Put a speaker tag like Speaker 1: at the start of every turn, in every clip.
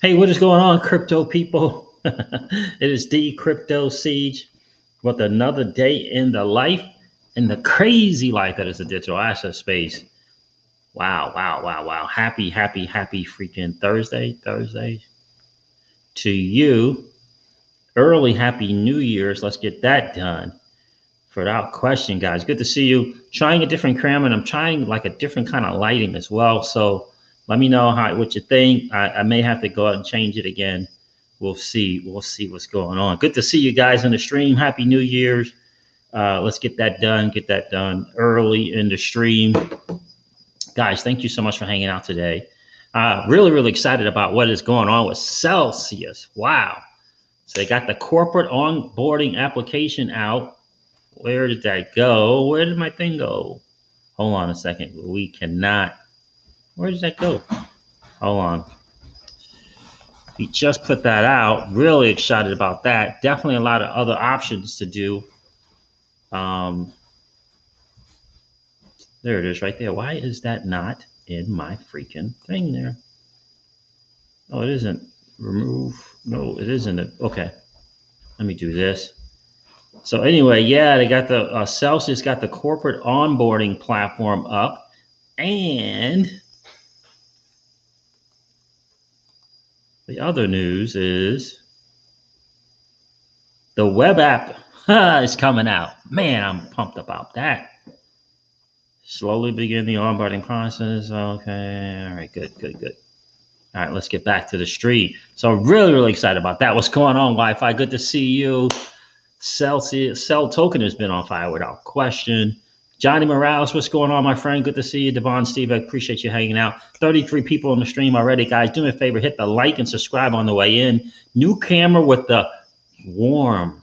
Speaker 1: Hey, what is going on, crypto people? It is the Crypto Siege with another day in the life, in the crazy life that is the digital asset space. Wow, wow, wow, wow. Happy, happy, happy freaking Thursday to you. Early happy New Year's. Let's get that done. Without question, guys. Good to see you. Trying a different camera, and I'm trying like a different kind of lighting as well. So let me know what you think. I may have to go out and change it again. We'll see. We'll see what's going on. Good to see you guys in the stream. Happy New Year's. Let's get that done. Get that done early in the stream. Guys, thank you so much for hanging out today. Really, really excited about what is going on with Celsius. Wow. So they got the corporate onboarding application out. Where did that go? Where did my thing go? Hold on a second. We cannot. Where did that go? Hold on. We just put that out. Really excited about that. Definitely a lot of other options to do. There it is right there. Why is that not in my freaking thing there? Oh, it isn't. Remove. No, it isn't. Okay. Let me do this. So anyway, yeah, they got the Celsius got the corporate onboarding platform up, and the other news is the web app is coming out. Man, I'm pumped about that. Slowly begin the onboarding process. Okay, all right, good. All right, let's get back to the street. So really, really excited about that. What's going on, Wi-Fi? Good to see you. Celsius Cell Token has been on fire without question. Johnny Morales, what's going on, my friend? Good to see you. Devon, Steve, I appreciate you hanging out. 33 people on the stream already, guys. Do me a favor, hit the like and subscribe on the way in. New camera with the warm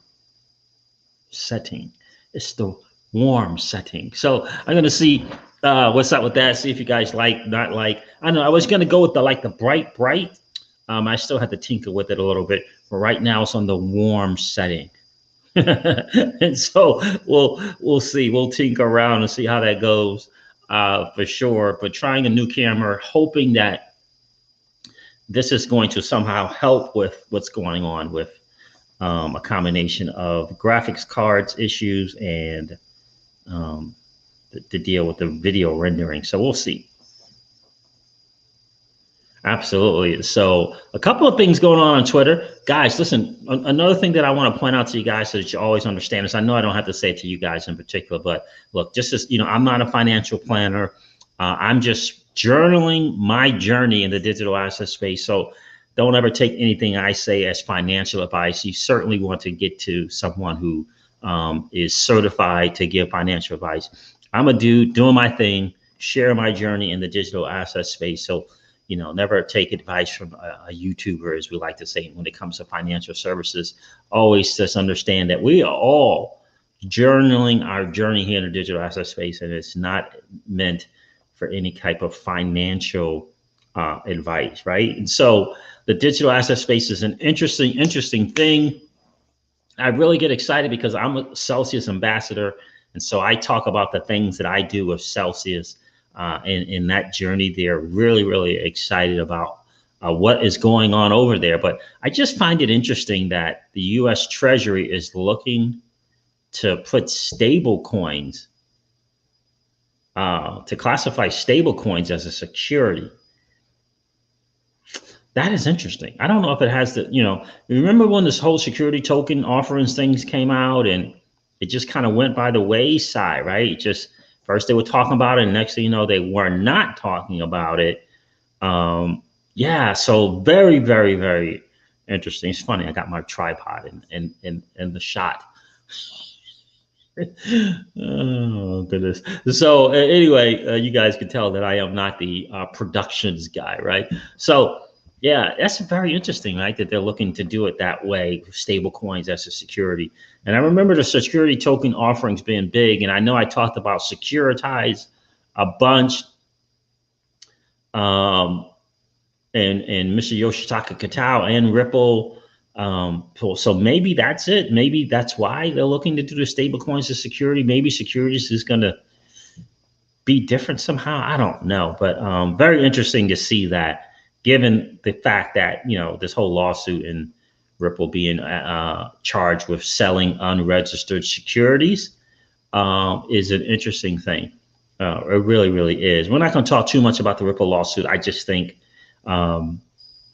Speaker 1: setting. It's the warm setting. So I'm gonna see what's up with that. See if you guys like, not like. I don't know. I was gonna go with the bright. I still have to tinker with it a little bit, but right now it's on the warm setting. And so we'll see. We'll tinker around and see how that goes for sure. But trying a new camera, hoping that this is going to somehow help with what's going on with a combination of graphics cards issues and to deal with the video rendering. So we'll see. Absolutely. So a couple of things going on Twitter. Guys, listen, another thing that I want to point out to you guys so that you always understand this. I know I don't have to say it to you guys in particular, but look, just as you know, I'm not a financial planner. I'm just journaling my journey in the digital asset space. So don't ever take anything I say as financial advice. You certainly want to get to someone who is certified to give financial advice. I'm a dude doing my thing, share my journey in the digital asset space. So you know, never take advice from a YouTuber, as we like to say, when it comes to financial services. Always just understand that we are all journaling our journey here in the digital asset space, and it's not meant for any type of financial advice, right? And so the digital asset space is an interesting thing. I really get excited because I'm a Celsius ambassador, and so I talk about the things that I do with Celsius. In that journey, they're really excited about what is going on over there. But I just find it interesting that the U.S. Treasury is looking to put stable coins, to classify stable coins as a security. That is interesting. I don't know if it has the, you know, remember when this whole security token offerings things came out and it just kind of went by the wayside, right? It just, first they were talking about it, and next thing you know, they were not talking about it. Yeah, so very interesting. It's funny. I got my tripod in the shot. Oh goodness. So anyway, you guys can tell that I am not the productions guy, right? So yeah, that's very interesting, right? That they're looking to do it that way, stable coins as a security. And I remember the security token offerings being big, and I know I talked about Securitize a bunch, and Mr. Yoshitaka Katao and Ripple. So maybe that's it. Maybe that's why they're looking to do the stable coins as security. Maybe Securities is going to be different somehow. I don't know, but very interesting to see that. given the fact that, this whole lawsuit and Ripple being charged with selling unregistered securities is an interesting thing. It really, really is. We're not going to talk too much about the Ripple lawsuit. I just think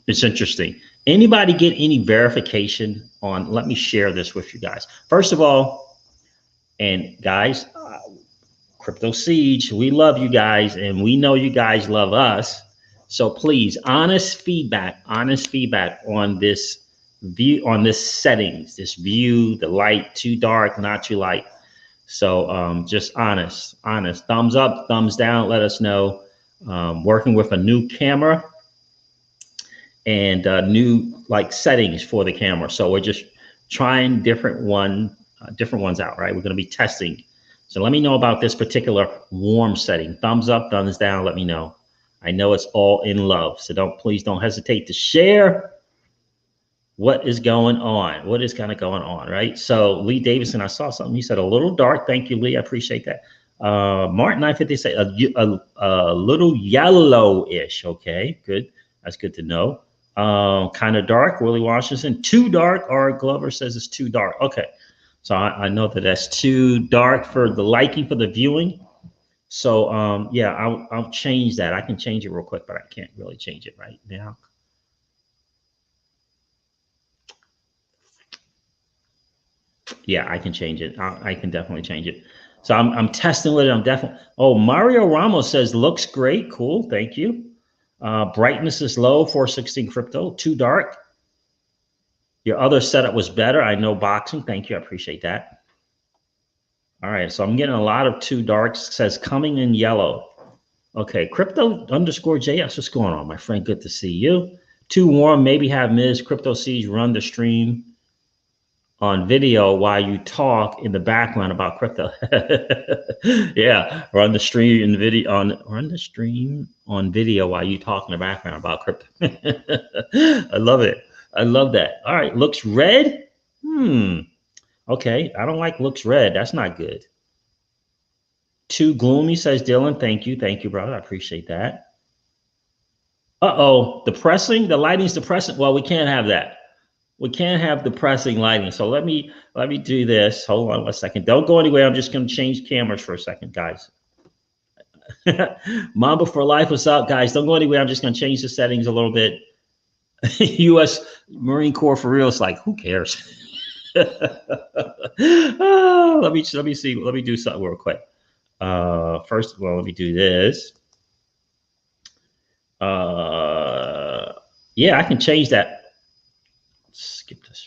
Speaker 1: it's interesting. Anybody get any verification on? Let me share this with you guys. First of all, and guys, Crypto Siege, we love you guys, and we know you guys love us. So please, honest feedback on this view, on this settings, this view, the light, too dark, not too light. So just honest, thumbs up, thumbs down, let us know. Working with a new camera and new settings for the camera. So we're just trying different ones out, right? We're going to be testing. So let me know about this particular warm setting. Thumbs up, thumbs down, let me know. I know it's all in love. So please don't hesitate to share what is going on, what is kind of going on, right? So Lee Davison, I saw something. He said a little dark. Thank you, Lee. I appreciate that. Martin 950 said a little yellowish. Okay, good. That's good to know. Kind of dark. Willie Washington, too dark. Art Glover says it's too dark. Okay, so I know that's too dark for the liking, for the viewing. So yeah, I'll change that. I can change it real quick, but I can't really change it right now. Yeah, I can change it. I can definitely change it. So I'm testing with it. I'm definitely. Oh, Mario Ramos says looks great. Cool. Thank you. Brightness is low. 416 crypto. Too dark. Your other setup was better. I know boxing. Thank you. I appreciate that. All right. So I'm getting a lot of too dark. Says coming in yellow. Okay. Crypto _ JS. What's going on, my friend? Good to see you. Too warm. Maybe have Ms. Crypto Siege run the stream on video while you talk in the background about crypto. Yeah, run the stream on video while you talk in the background about crypto. I love it. I love that. All right, looks red. Okay, I don't like looks red. That's not good. Too gloomy, says Dylan. Thank you, brother. I appreciate that. Uh-oh, depressing. The lighting's depressing. Well, we can't have that. We can't have depressing lighting. So let me do this. Hold on 1 second. Don't go anywhere. I'm just going to change cameras for a second, guys. Mamba for life. What's up, guys? Don't go anywhere. I'm just going to change the settings a little bit. U.S. Marine Corps for real. It's like, who cares? Let me see. Let me do something real quick. First of all, let me do this. Yeah, I can change that. Skip this.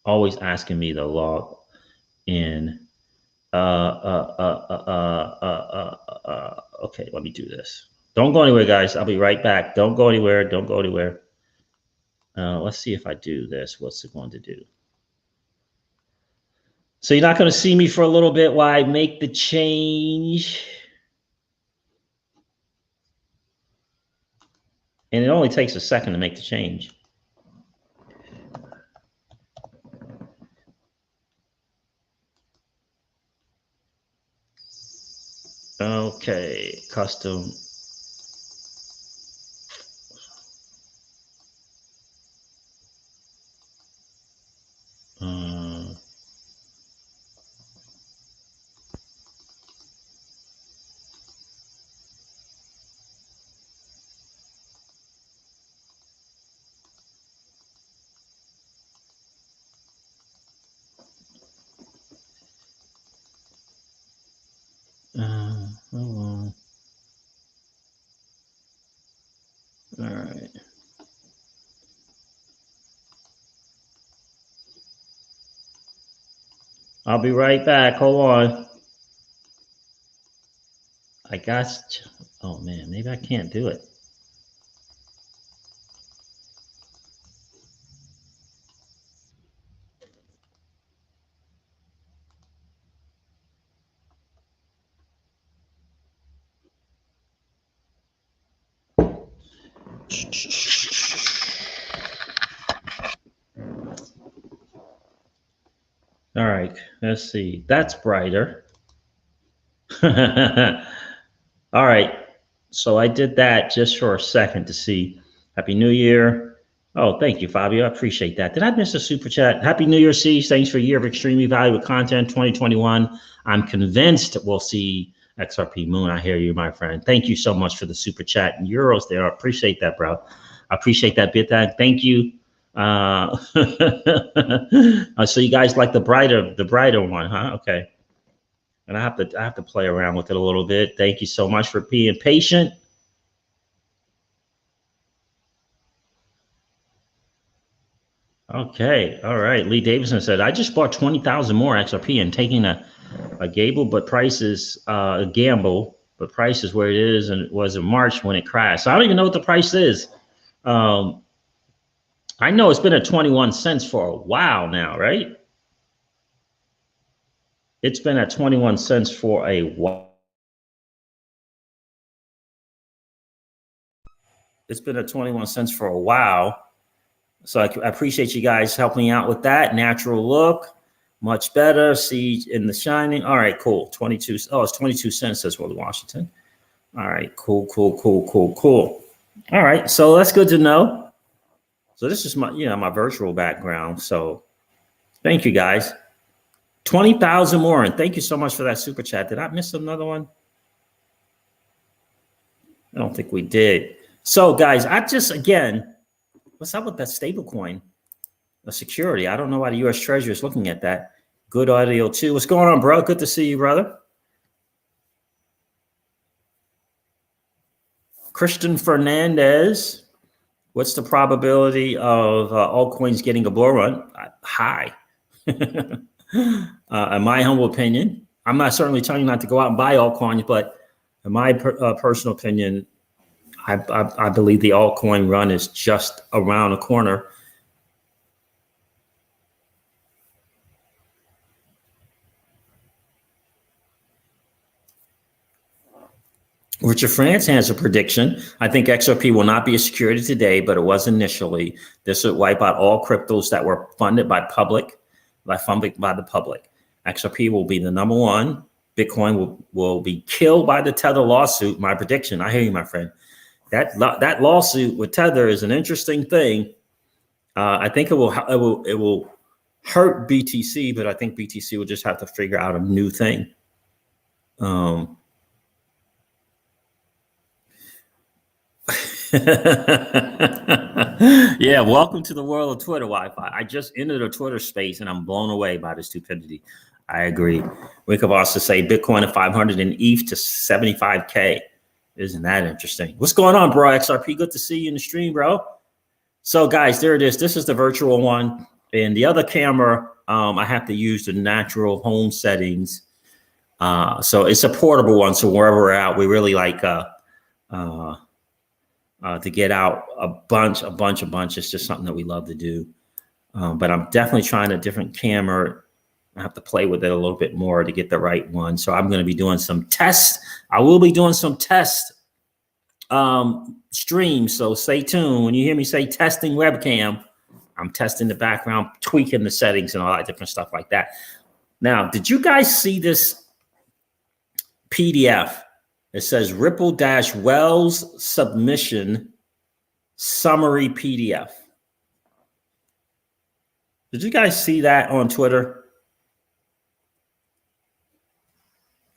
Speaker 1: Always asking me to log in. Okay, let me do this. Don't go anywhere, guys. I'll be right back. Don't go anywhere. Don't go anywhere. Let's see if I do this. What's it going to do? So you're not going to see me for a little bit while I make the change. And it only takes a second to make the change. Okay, custom. Hold on. All right. I'll be right back. Hold on. I got. Oh man, maybe I can't do it. All right, let's see. That's brighter. All right, so I did that just for a second to see Happy New Year. Oh, thank you, Fabio. I appreciate that. Did I miss a super chat? Happy New Year, C. Thanks for a year of extremely valuable content, 2021. I'm convinced we'll see XRP Moon. I hear you, my friend. Thank you so much for the super chat and euros there. I appreciate that, bro. I appreciate that bit. Thank you. So you guys like the brighter one, huh? Okay. And I have to play around with it a little bit. Thank you so much for being patient. Okay, all right. Lee Davidson said, I just bought 20,000 more XRP and taking a gamble, but price is a gamble, but price is where it is, and it was in March when it crashed. So I don't even know what the price is. I know it's been at 21 cents for a while now, right? It's been at 21 cents for a while. It's been at 21 cents for a while. So I appreciate you guys helping out with that. Natural look, much better. See in the shining. All right, cool. 22. Oh, it's 22 cents, says Willie Washington. All right, cool. All right, so that's good to know. So this is my, my virtual background. So thank you guys. 20,000 more, and thank you so much for that super chat. Did I miss another one? I don't think we did. So guys, again, what's up with that stablecoin, the security? I don't know why the U.S. Treasury is looking at that. Good audio too. What's going on, bro? Good to see you, brother. Christian Fernandez. What's the probability of altcoins getting a bull run? High. In my humble opinion, I'm not certainly telling you not to go out and buy altcoins, but in my personal opinion, I believe the altcoin run is just around the corner. Richard France has a prediction. I think XRP will not be a security today, but it was initially. This would wipe out all cryptos that were funded by the public. XRP will be the number one. Bitcoin will be killed by the Tether lawsuit. My prediction. I hear you, my friend. That lawsuit with Tether is an interesting thing. I think it will hurt BTC, but I think BTC will just have to figure out a new thing. Yeah, welcome to the world of Twitter Wi-Fi. I just entered a Twitter space and I'm blown away by the stupidity. I agree. We could also say Bitcoin at 500 and ETH to 75K. Isn't that interesting? What's going on, bro? XRP, good to see you in the stream, bro. So guys, there it is. This is the virtual one. And the other camera, I have to use the natural home settings. So it's a portable one. So wherever we're at, we really like to get out a bunch. It's just something that we love to do. But I'm definitely trying a different camera. I have to play with it a little bit more to get the right one. So I'm going to be doing some tests. I will be doing some test streams. So stay tuned. When you hear me say testing webcam, I'm testing the background, tweaking the settings and all that different stuff like that. Now, did you guys see this PDF? It says Ripple-Wells submission summary PDF. Did you guys see that on Twitter?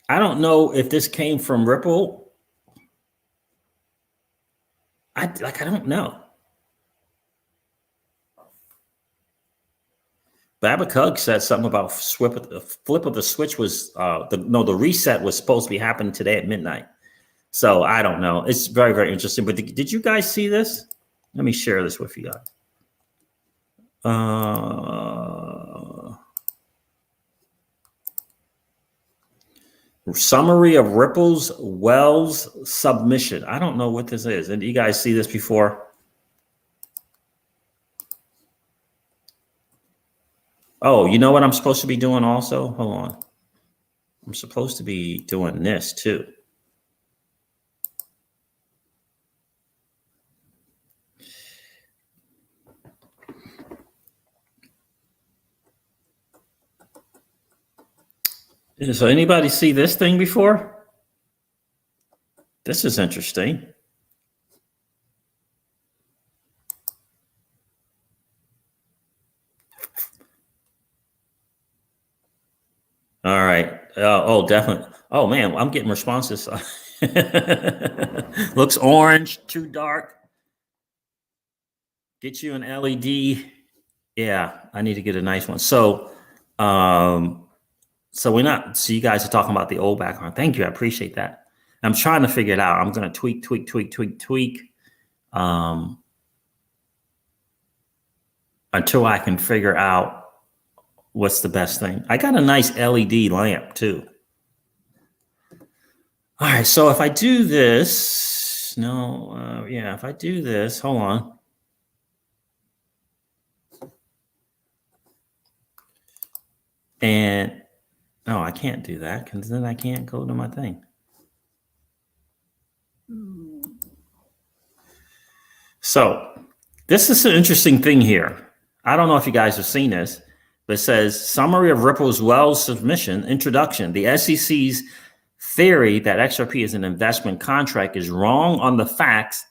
Speaker 1: I don't know if this came from Ripple. I don't know. Babcock said something about the flip of the switch was the reset was supposed to be happening today at midnight. So I don't know. It's very, very interesting. But did you guys see this? Let me share this with you guys. Summary of Ripple-Wells submission. I don't know what this is. And you guys see this before? Oh, you know what I'm supposed to be doing also? Hold on. I'm supposed to be doing this too. So anybody see this thing before? This is interesting. Oh, definitely. Oh man, I'm getting responses. Looks orange, too dark. Get you an LED. Yeah, I need to get a nice one. Um, so we're not. So you guys are talking about the old background. Thank you. I appreciate that. I'm trying to figure it out. I'm going to tweak until I can figure out what's the best thing. I got a nice LED lamp too. All right. So if I do this, if I do this, hold on. And no, I can't do that because then I can't go to my thing. So this is an interesting thing here. I don't know if you guys have seen this, but it says summary of Ripple's Wells submission introduction. The SEC's theory that XRP is an investment contract is wrong on the facts,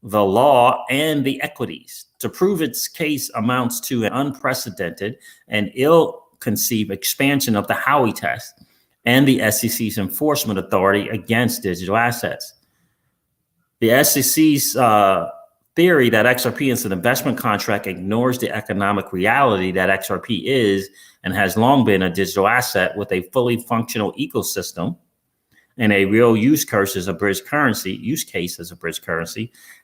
Speaker 1: the law, and the equities. To prove its case amounts to an unprecedented and ill-conceived expansion of the Howey test and the SEC's enforcement authority against digital assets. The SEC's theory that XRP is an investment contract ignores the economic reality that XRP is and has long been a digital asset with a fully functional ecosystem and a real use case as a bridge currency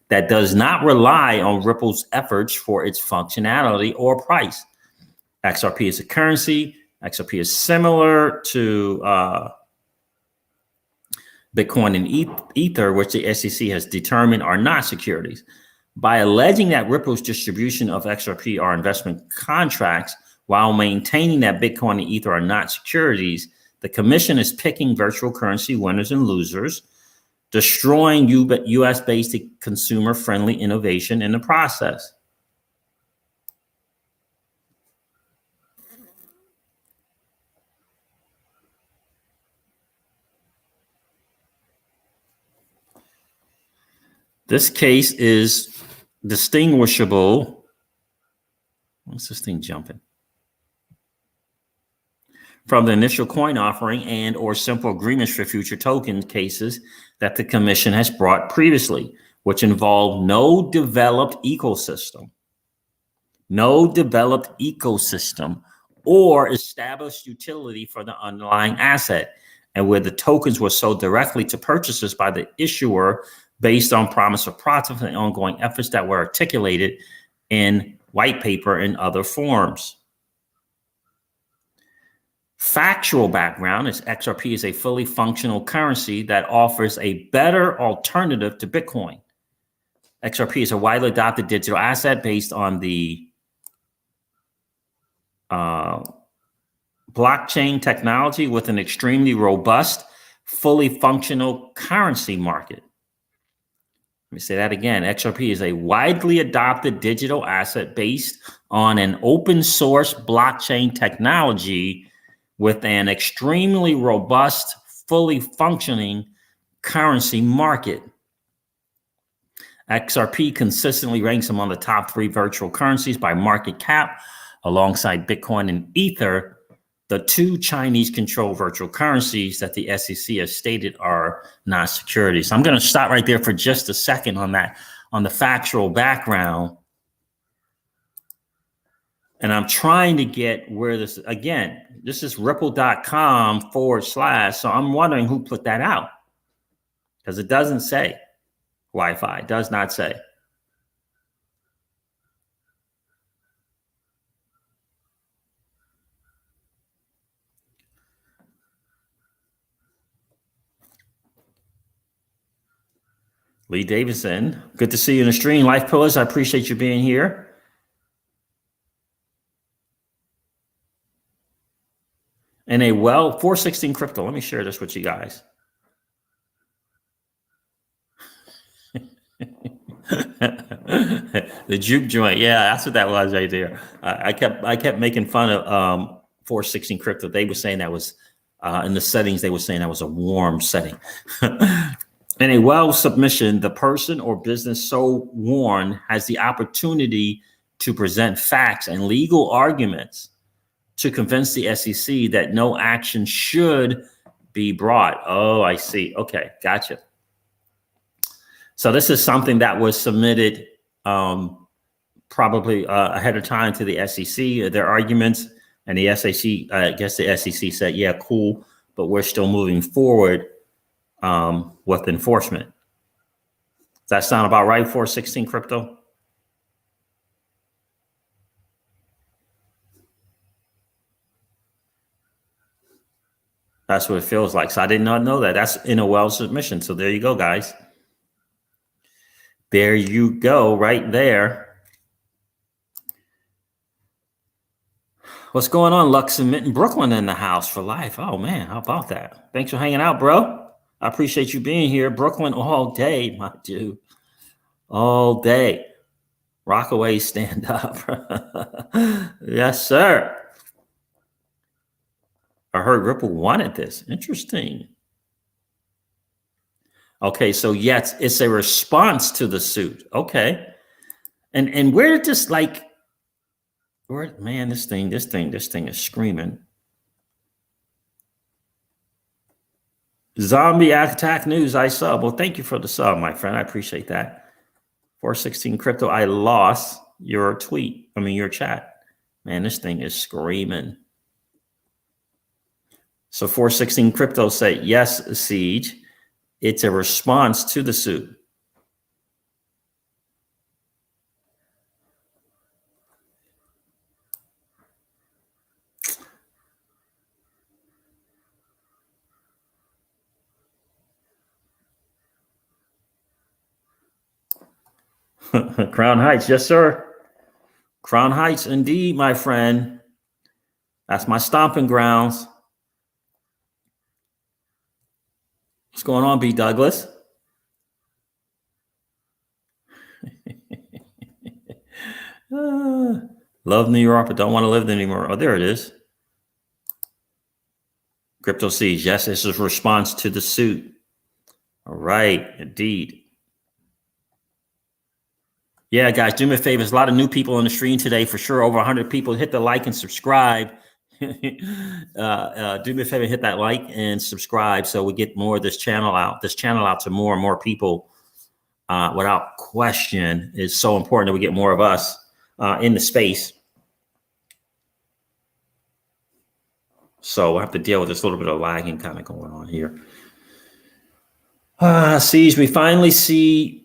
Speaker 1: that does not rely on Ripple's efforts for its functionality or price. XRP is a currency. XRP is similar to Bitcoin and Ether, which the SEC has determined are not securities. By alleging that Ripple's distribution of XRP are investment contracts while maintaining that Bitcoin and Ether are not securities, the commission is picking virtual currency winners and losers, destroying US-based consumer-friendly innovation in the process. This case is distinguishable. What's this thing jumping? From the initial coin offering and or simple agreements for future token cases that the commission has brought previously, which involve no developed ecosystem or established utility for the underlying asset, and where the tokens were sold directly to purchasers by the issuer based on promise of profit and ongoing efforts that were articulated in white paper and other forms. Factual background is XRP is a fully functional currency that offers a better alternative to Bitcoin. XRP is a widely adopted digital asset based on the blockchain technology with an extremely robust, fully functional currency market. Let me say that again. XRP is a widely adopted digital asset based on an open source blockchain technology with an extremely robust, fully functioning currency market. XRP consistently ranks among the top 3 virtual currencies by market cap, alongside Bitcoin and Ether, the 2 Chinese-controlled virtual currencies that the SEC has stated are not securities. So I'm going to stop right there for just a second on that, on the factual background. And I'm trying to get where this, again, this is ripple.com / So I'm wondering who put that out, because it doesn't say Wi-Fi. It does not say. Lee Davidson, good to see you in the stream. Life Pillars, I appreciate you being here. And 416 crypto. Let me share this with you guys. The juke joint. Yeah, that's what that was right there. I kept making fun of 416 crypto. They were saying that was in the settings, they were saying that was a warm setting. In a well submission, the person or business so warned has the opportunity to present facts and legal arguments to convince the SEC that no action should be brought. Oh, I see. Okay, gotcha. So this is something that was submitted probably ahead of time to the SEC, their arguments, and the SEC, I guess the SEC said, yeah, cool, but we're still moving forward with enforcement. Does that sound about right, 416 Crypto? That's what it feels like. So I did not know that. That's in a well submission. So there you go, guys. There you go, right there. What's going on, Lux and Mitten? Brooklyn in the house for life. Oh, man, how about that? Thanks for hanging out, bro. I appreciate you being here. Brooklyn all day, my dude. All day. Rockaway, stand up. Yes, sir. I heard Ripple wanted this. Interesting. Okay, so yes, it's a response to the suit. Okay. And where did this man, this thing is screaming. Zombie attack news, I sub. Well, thank you for the sub, my friend. I appreciate that. 416 Crypto, I lost your tweet. I mean, your chat. Man, this thing is screaming. So 416 Crypto say, yes, Siege. It's a response to the suit. Crown Heights, yes, sir. Crown Heights, indeed, my friend. That's my stomping grounds. What's going on, B. Douglas? Love New York, but don't want to live there anymore. Oh, there it is. Crypto Siege, yes, this is a response to the suit. All right, indeed. Yeah, guys, do me a favor. There's a lot of new people on the stream today, for sure. Over 100 people. Hit the like and subscribe. Do me a favor, hit that like and subscribe so we get more of this channel out to more and more people. Without question, it's so important that we get more of us in the space. So we'll have to deal with this little bit of lagging kind of going on here. Siege, we finally see.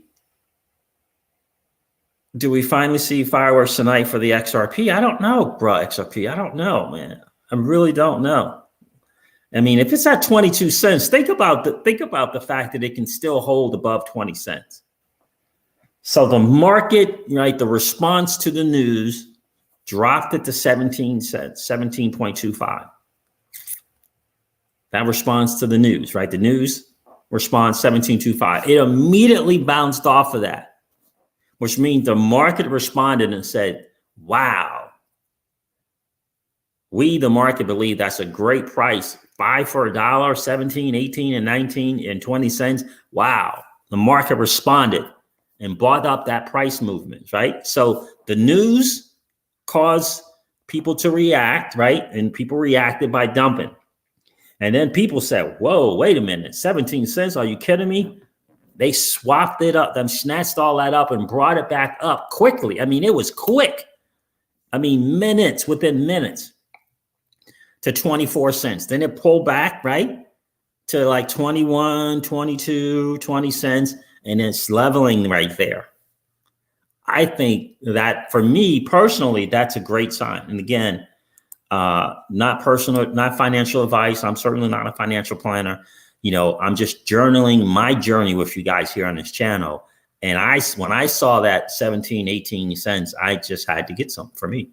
Speaker 1: Do we finally see fireworks tonight for the XRP? I don't know, bro, XRP. I don't know, man. I really don't know. I mean, if it's at 22 cents, think about the fact that it can still hold above 20 cents. So the market, right, the response to the news dropped it to 17 cents, 17.25. That responds to the news, right? The news responds 17.25. It immediately bounced off of that, which means the market responded and said, wow, we, the market, believe that's a great price. Buy for $1, 17, 18, and 19 and 20 cents. Wow. The market responded and bought up that price movement, right? So the news caused people to react, right? And people reacted by dumping. And then people said, whoa, wait a minute, 17 cents? Are you kidding me? They swapped it up, them snatched all that up and brought it back up quickly. I mean, it was quick. I mean, within minutes to 24 cents. Then it pulled back, right, to like 21, 22, 20 cents, and it's leveling right there. I think that for me personally, that's a great sign. And again, not financial advice. I'm certainly not a financial planner. You know, I'm just journaling my journey with you guys here on this channel. And when I saw that 17, 18 cents, I just had to get some for me.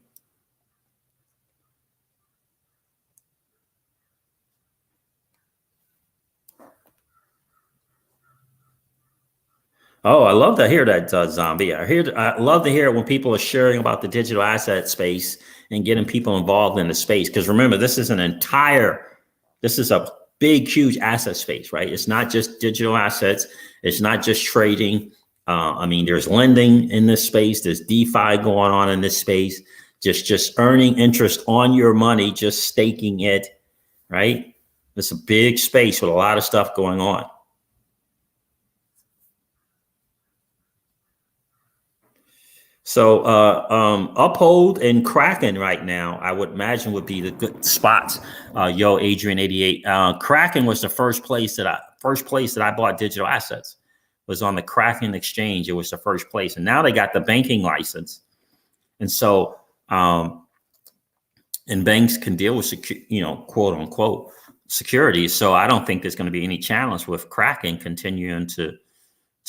Speaker 1: Oh, I love to hear that, Zombie. I love to hear it when people are sharing about the digital asset space and getting people involved in the space. Because remember, this is a big, huge asset space, right? It's not just digital assets. It's not just trading. I mean, there's lending in this space. There's DeFi going on in this space. just earning interest on your money, just staking it, right? It's a big space with a lot of stuff going on. So Uphold and Kraken right now, I would imagine would be the good spots. Yo, Adrian 88. Kraken was the first place that I bought digital assets. Was on the Kraken exchange. It was the first place, and now they got the banking license, and so and banks can deal with quote unquote securities. So I don't think there's going to be any challenge with Kraken continuing to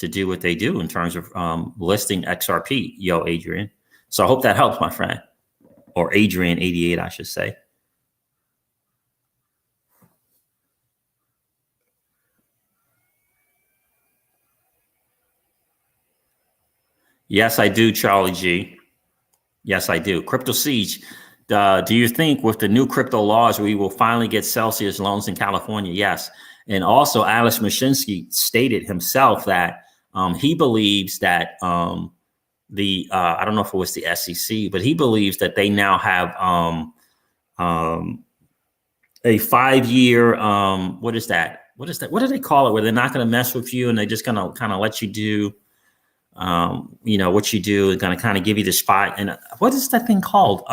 Speaker 1: do what they do in terms of listing XRP, yo, Adrian. So I hope that helps, my friend, or Adrian 88, I should say. Yes, I do, Charlie G. Yes, I do. Crypto Siege. Do you think with the new crypto laws, we will finally get Celsius loans in California? Yes. And also, Alex Mashinsky stated himself that he believes that I don't know if it was the SEC, but he believes that they now have a 5-year, what is that? What do they call it? Where they're not going to mess with you and they're just going to kind of let you do, what you do, and going to kind of give you the spot. And what is that thing called?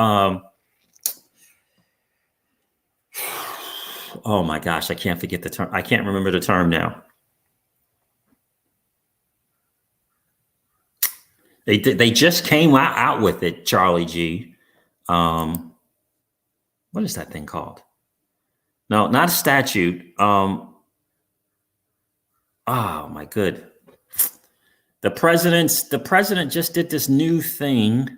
Speaker 1: Oh my gosh, I can't forget the term. I can't remember the term now. They just came out with it, Charlie G. What is that thing called? No, not a statute. Oh my good. The president just did this new thing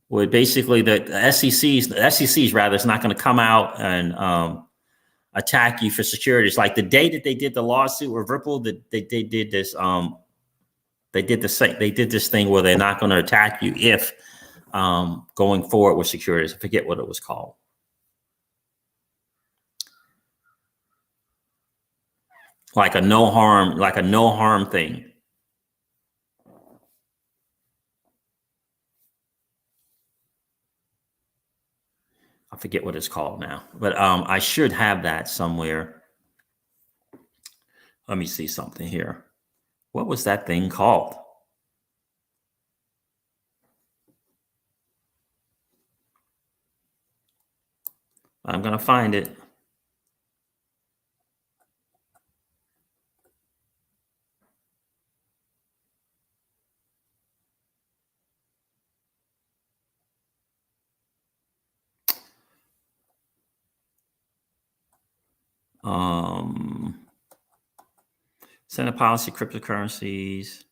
Speaker 1: where basically the SEC's rather is not going to come out and attack you for securities. Like the day that they did the lawsuit with Ripple, that they did this. They did this thing where they're not going to attack you if going forward with securities. I forget what it was called. Like a no harm thing. I forget what it's called now, but I should have that somewhere. Let me see something here. What was that thing called? I'm going to find it. Senate policy, cryptocurrencies.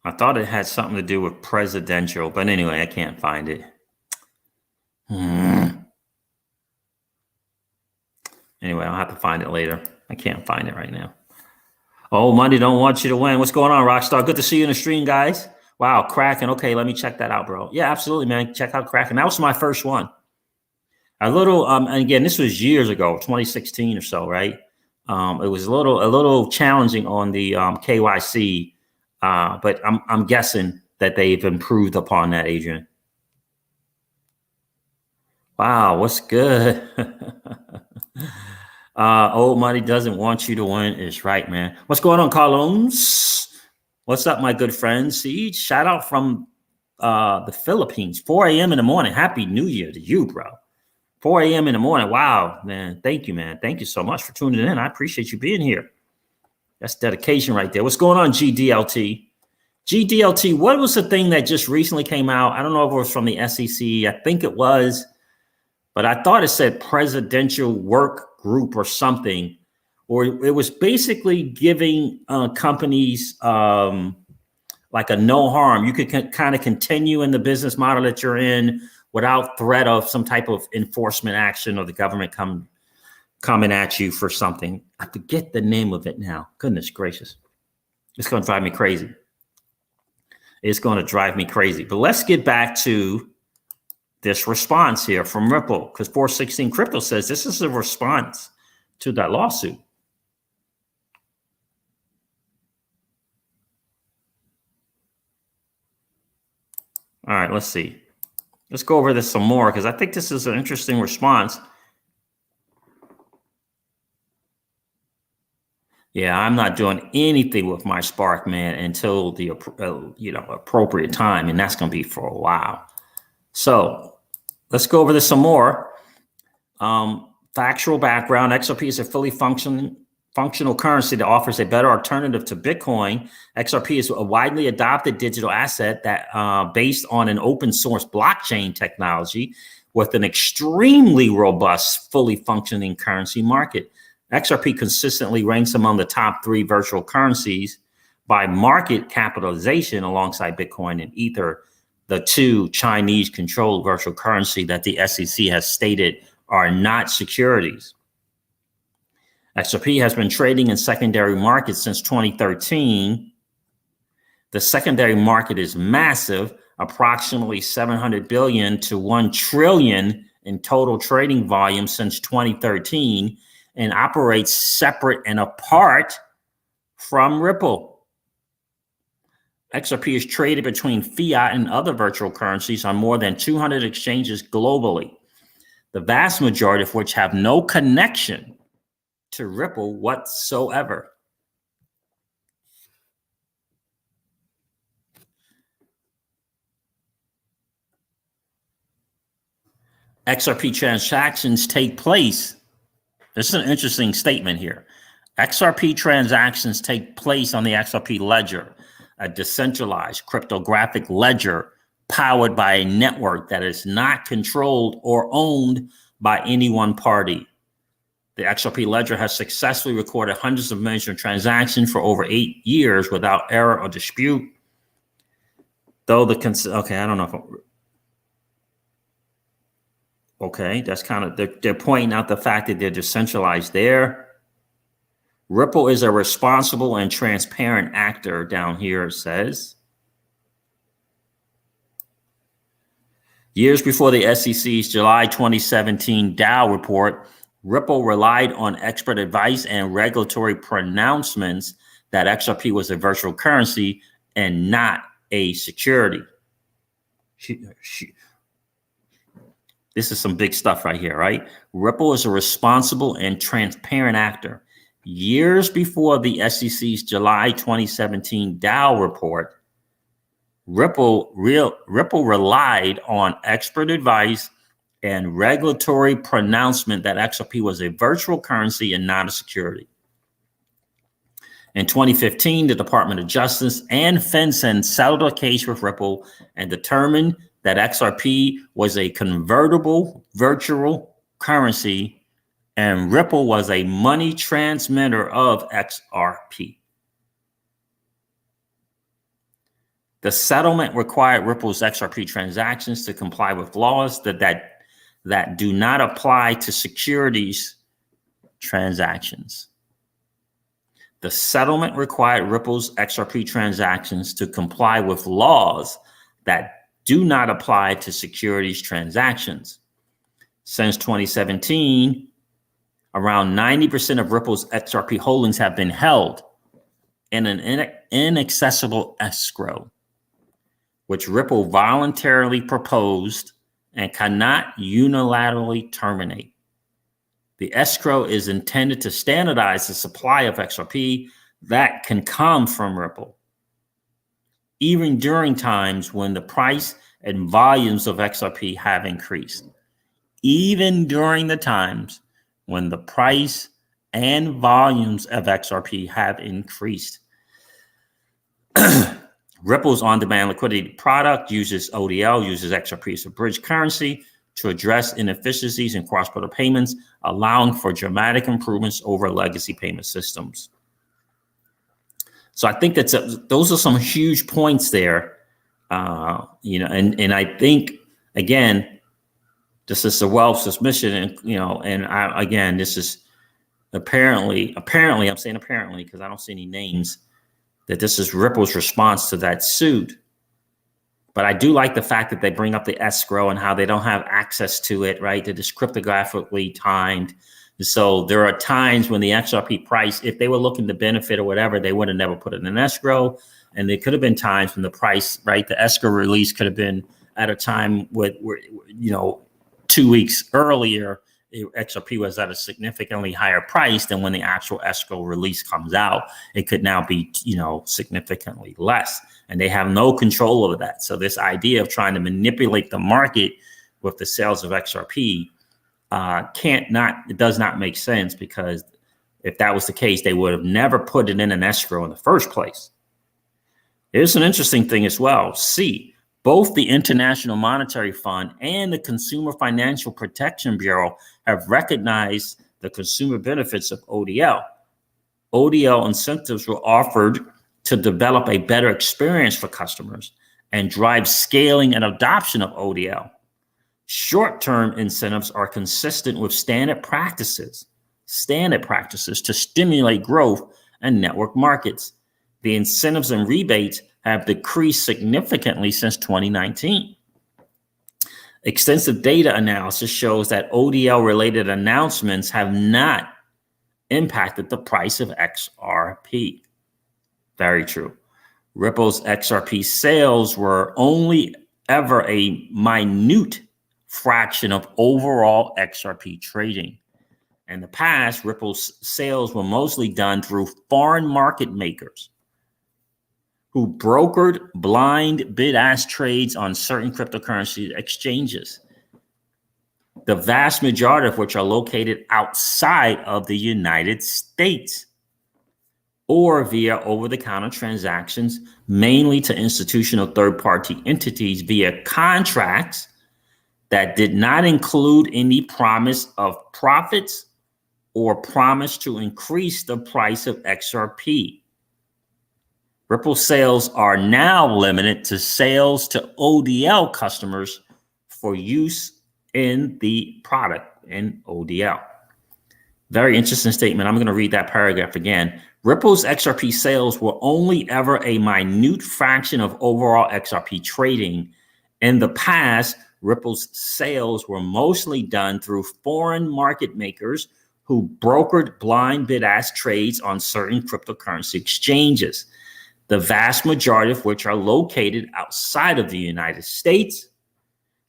Speaker 1: I thought it had something to do with presidential, but anyway, I can't find it. Anyway, I'll have to find it later. I can't find it right now. Oh, Monday don't want you to win. What's going on, Rockstar? Good to see you in the stream, guys. Wow, Kraken. Okay, let me check that out, bro. Yeah, absolutely, man. Check out Kraken. That was my first one. A little, and again, this was years ago, 2016 or so, right? It was a little challenging on the KYC, but I'm guessing that they've improved upon that, Adrian. Wow, what's good? Old money doesn't want you to win. It's right, man. What's going on, Carlos? What's up, my good friend? Siege, shout out from the Philippines. 4 a.m. in the morning. Happy New Year to you, bro. 4 a.m. in the morning. Wow, man. Thank you, man. Thank you so much for tuning in. I appreciate you being here. That's dedication right there. What's going on, GDLT? GDLT, what was the thing that just recently came out? I don't know if it was from the SEC. I think it was, but I thought it said presidential work group or something, or it was basically giving companies like a no harm. You could kind of continue in the business model that you're in without threat of some type of enforcement action or the government coming at you for something. I forget the name of it now. Goodness gracious. It's going to drive me crazy. It's going to drive me crazy. But let's get back to this response here from Ripple, because 416 Crypto says this is a response to that lawsuit. All right, let's see. Let's go over this some more, because I think this is an interesting response. Yeah, I'm not doing anything with my Spark, man, until the appropriate time, and that's going to be for a while. So let's go over this some more. Factual background: XRP is a fully functional currency that offers a better alternative to Bitcoin. XRP is a widely adopted digital asset that based on an open source blockchain technology with an extremely robust, fully functioning currency market. XRP consistently ranks among the top 3 virtual currencies by market capitalization alongside Bitcoin and Ether, the 2 Chinese-controlled virtual currency that the SEC has stated are not securities. XRP has been trading in secondary markets since 2013. The secondary market is massive, approximately 700 billion to 1 trillion in total trading volume since 2013, and operates separate and apart from Ripple. XRP is traded between fiat and other virtual currencies on more than 200 exchanges globally, the vast majority of which have no connection to Ripple whatsoever. XRP transactions take place. This is an interesting statement here. XRP transactions take place on the Xrp Ledger, a decentralized cryptographic ledger powered by a network that is not controlled or owned by any one party. The Xrp Ledger has successfully recorded hundreds of millions of transactions for over 8 years without error or dispute. Though okay, I don't know if okay, that's kind of, they're pointing out the fact that they're decentralized there. Ripple is a responsible and transparent actor down here, it says. Years before the SEC's July 2017 Dow report, Ripple relied on expert advice and regulatory pronouncements that XRP was a virtual currency and not a security. This is some big stuff right here, right? Ripple is a responsible and transparent actor. Years before the SEC's July 2017 Dow report, Ripple relied on expert advice and regulatory pronouncement that XRP was a virtual currency and not a security. In 2015, the Department of Justice and FinCEN settled a case with Ripple and determined that XRP was a convertible virtual currency and Ripple was a money transmitter of XRP. The settlement required Ripple's XRP transactions to comply with laws that do not apply to securities transactions. The settlement required Ripple's XRP transactions to comply with laws that do not apply to securities transactions. Since 2017, around 90% of Ripple's XRP holdings have been held in an inaccessible escrow, which Ripple voluntarily proposed and cannot unilaterally terminate. The escrow is intended to standardize the supply of XRP that can come from Ripple, even during times when the price and volumes of XRP have increased. Even during the times when the price and volumes of XRP have increased. Ripple's on-demand liquidity product uses ODL, uses XRP as a bridge currency to address inefficiencies in cross-border payments, allowing for dramatic improvements over legacy payment systems. So I think those are some huge points there, and I think, again, this is a wealth submission, and this is apparently, I'm saying apparently because I don't see any names, that this is Ripple's response to that suit. But I do like the fact that they bring up the escrow and how they don't have access to it, right? That it's cryptographically timed. So there are times when the XRP price, if they were looking to benefit or whatever, they would have never put it in an escrow. And there could have been times when the price, right, the escrow release could have been at a time where 2 weeks earlier, XRP was at a significantly higher price than when the actual escrow release comes out. It could now be, significantly less. And they have no control over that. So this idea of trying to manipulate the market with the sales of XRP it does not make sense, because if that was the case, they would have never put it in an escrow in the first place. Here's an interesting thing as well. C, both the International Monetary Fund and the Consumer Financial Protection Bureau have recognized the consumer benefits of ODL. ODL incentives were offered to develop a better experience for customers and drive scaling and adoption of ODL. Short-term incentives are consistent with standard practices to stimulate growth and network markets. The incentives and rebates have decreased significantly since 2019. Extensive data analysis shows that ODL-related announcements have not impacted the price of XRP. Very true. Ripple's XRP sales were only ever a minute fraction of overall XRP trading. In the past, Ripple's sales were mostly done through foreign market makers who brokered blind bid-ask trades on certain cryptocurrency exchanges, the vast majority of which are located outside of the United States, or via over-the-counter transactions, mainly to institutional third-party entities via contracts that did not include any promise of profits or promise to increase the price of XRP. Ripple sales are now limited to sales to ODL customers for use in the product in ODL. Very interesting statement. I'm going to read that paragraph again. Ripple's XRP sales were only ever a minute fraction of overall XRP trading. In the past, Ripple's sales were mostly done through foreign market makers who brokered blind bid-ask trades on certain cryptocurrency exchanges, the vast majority of which are located outside of the United States.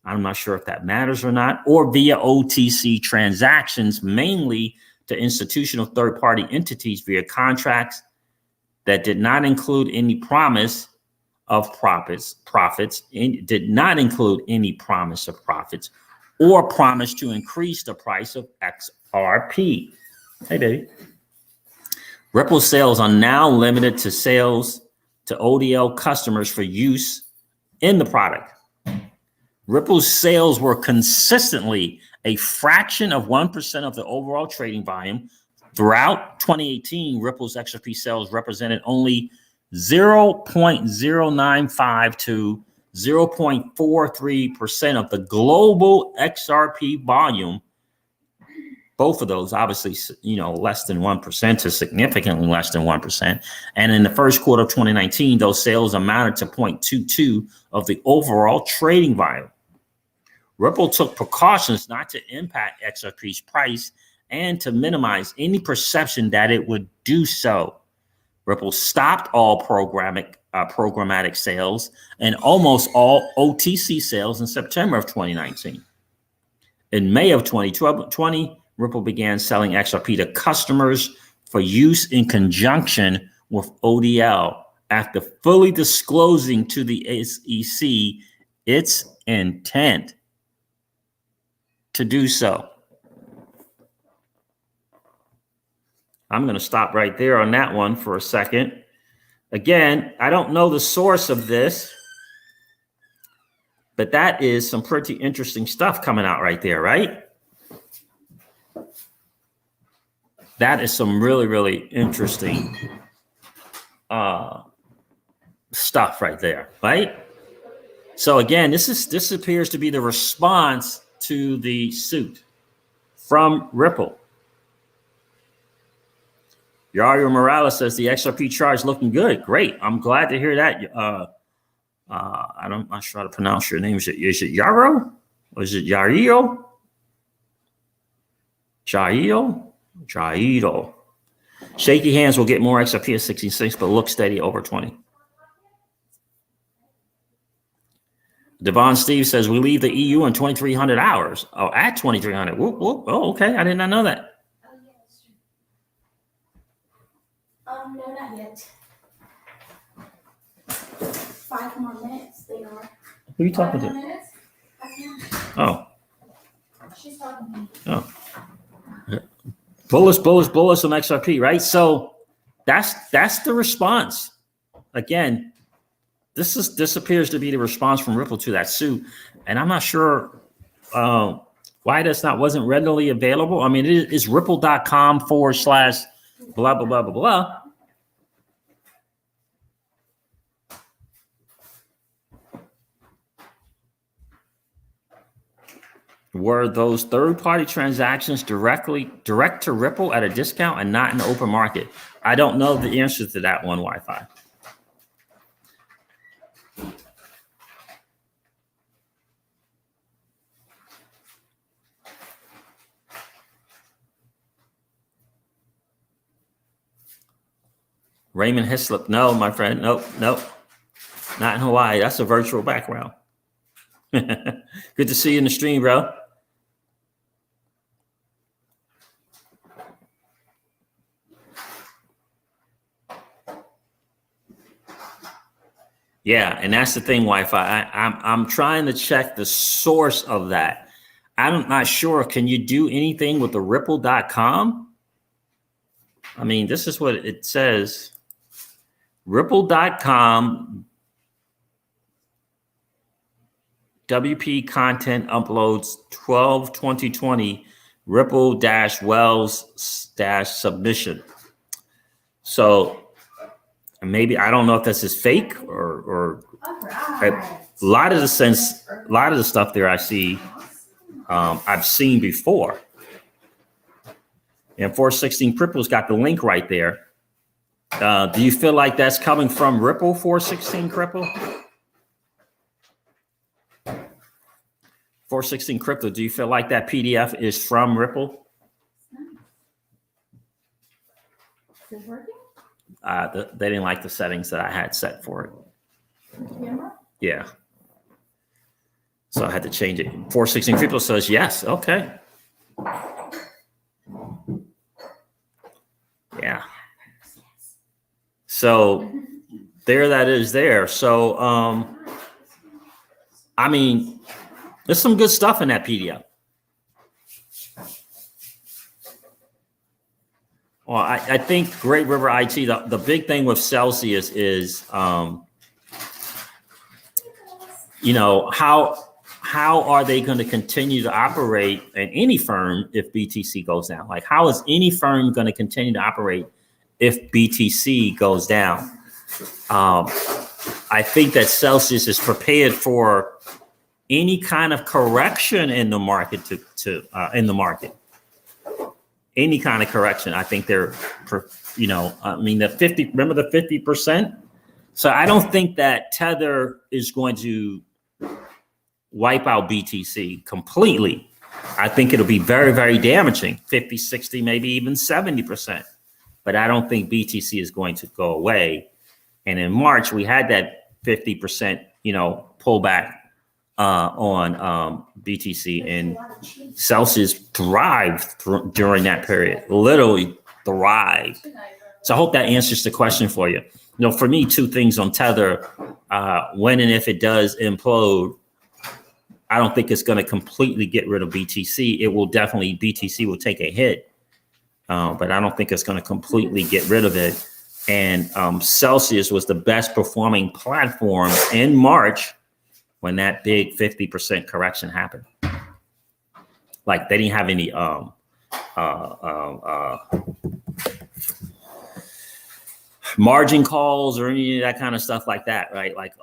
Speaker 1: I'm not sure if that matters or not, or via OTC transactions, mainly to institutional third-party entities via contracts that did not include any promise of profits, did not include any promise of profits or promise to increase the price of XRP. Hey, baby. Ripple sales are now limited to sales to ODL customers for use in the product. Ripple's sales were consistently a fraction of 1% of the overall trading volume. Throughout 2018, Ripple's XRP sales represented only 0.095 to 0.43% of the global XRP volume. Both of those, obviously, less than 1% to significantly less than 1%. And in the first quarter of 2019, those sales amounted to 0.22 of the overall trading volume. Ripple took precautions not to impact XRP's price and to minimize any perception that it would do so. Ripple stopped all programmatic sales and almost all OTC sales in September of 2019. In May of 2020, Ripple began selling XRP to customers for use in conjunction with ODL after fully disclosing to the SEC its intent to do so. I'm going to stop right there on that one for a second. Again, I don't know the source of this, but that is some pretty interesting stuff coming out right there, right? That is some really, really interesting stuff right there, right? So again, this appears to be the response to the suit from Ripple. Yario Morales says the XRP chart is looking good. Great. I'm glad to hear that, I'm not sure how to pronounce your name. Is it Yaro? Or is it Yario? Jairo. Shaky hands will get more XRP at 66, but look steady over 20. Devon Steve says we leave the EU in 2,300 hours. Oh, at 2,300. Whoop, whoop. Oh, okay. I did not know that.
Speaker 2: No, not yet. 5 more minutes. They are.
Speaker 1: Who are you talking to?
Speaker 2: Minutes?
Speaker 1: Oh.
Speaker 2: She's talking to me.
Speaker 1: Oh. Bullish on XRP, right? So that's the response. Again, this appears to be the response from Ripple to that suit, and I'm not sure why this wasn't readily available. I mean, it's ripple.com / blah blah blah blah blah. Were those third-party transactions direct to Ripple at a discount and not in the open market? I don't know the answer to that one, Wi-Fi. Raymond Hislop, no, my friend, nope, not in Hawaii. That's a virtual background. Good to see you in the stream, bro. Yeah, and that's the thing, Wi-Fi. I'm trying to check the source of that. I'm not sure. Can you do anything with the ripple.com? I mean, this is what it says. Ripple.com WP content uploads 12/2020 Ripple-Wells-submission. So maybe, I don't know if this is fake or a lot of the stuff there I see I've seen before. And 416 Cripple's got the link right there. Do you feel like that's coming from Ripple, 416 Cripple? 416 Crypto, do you feel like that PDF is from Ripple?
Speaker 2: Is it working?
Speaker 1: They didn't like the settings that I had set for it.
Speaker 2: Camera?
Speaker 1: Yeah. So I had to change it. 416 Crypto says yes. Okay. Yeah. So there that is there. So, I mean, there's some good stuff in that PDF. Well, I think Great River IT, the big thing with Celsius is, you know, how are they going to continue to operate in any firm if BTC goes down? Like, how is any firm going to continue to operate if BTC goes down? I think that Celsius is prepared for any kind of correction in the market any kind of correction. I think they're, you know, I mean, remember the 50%? So I don't think that Tether is going to wipe out BTC completely. I think it'll be very, very damaging, 50, 60, maybe even 70%. But I don't think BTC is going to go away. And in March, we had that 50%, you know, pullback on BTC, and Celsius thrived during that period, literally thrived. So I hope that answers the question for you. You know, for me, two things on Tether, when and if it does implode, I don't think it's going to completely get rid of BTC. It will definitely, BTC will take a hit, but I don't think it's going to completely get rid of it. And Celsius was the best performing platform in March when that big 50% correction happened. Like, they didn't have any margin calls or any of that kind of stuff like that, right? Like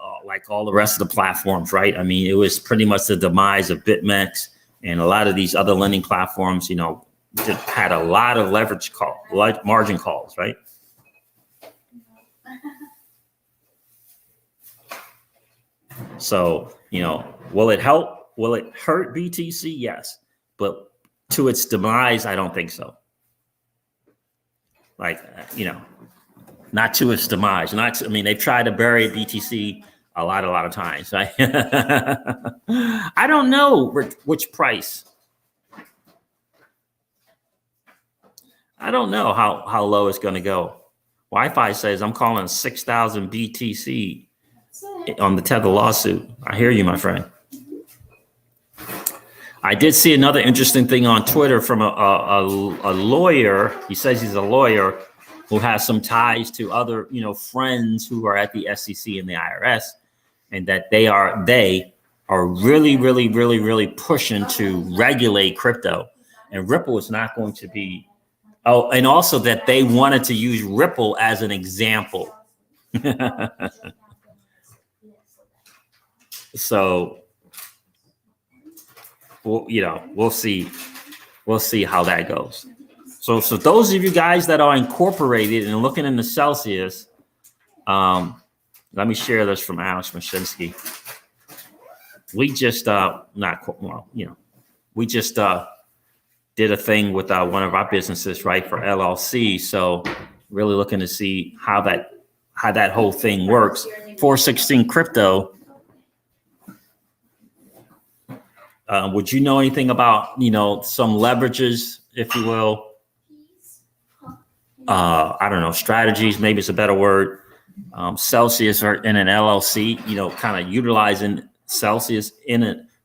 Speaker 1: all the rest of the platforms, right? I mean, it was pretty much the demise of BitMEX, and a lot of these other lending platforms, you know, had a lot of margin calls, right? So, will it help? Will it hurt BTC? Yes. But to its demise, I don't think so. Like, not to its demise. They've tried to bury BTC a lot of times. Right? I don't know which price. I don't know how low it's going to go. Wi-Fi says I'm calling 6,000 BTC on the Tether lawsuit. I hear you, my friend. I did see another interesting thing on Twitter from a lawyer. He says he's a lawyer who has some ties to other, friends who are at the SEC and the IRS, and that they are really pushing to regulate crypto. And Ripple is not going to be. Oh, and also that they wanted to use Ripple as an example. So, we'll see how that goes. So those of you guys that are incorporated and looking into Celsius, let me share this from Alex Mashinsky. We just did a thing with one of our businesses, right, for LLC. So really looking to see how that whole thing works. 416 crypto. Would you know anything about, some leverages, if you will? I don't know, strategies, maybe it's a better word. Celsius or in an LLC, kind of utilizing Celsius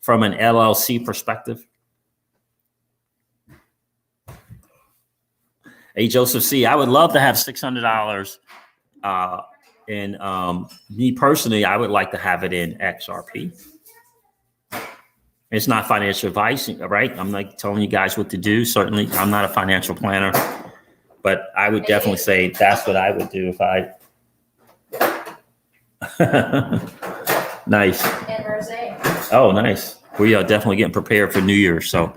Speaker 1: from an LLC perspective. Hey, Joseph C., I would love to have $600. And me personally, I would like to have it in XRP. It's not financial advice, right? I'm not telling you guys what to do. Certainly, I'm not a financial planner, but I would definitely say that's what I would do if I. Nice.
Speaker 2: And rosé.
Speaker 1: Oh, nice. We are definitely getting prepared for New Year's, so.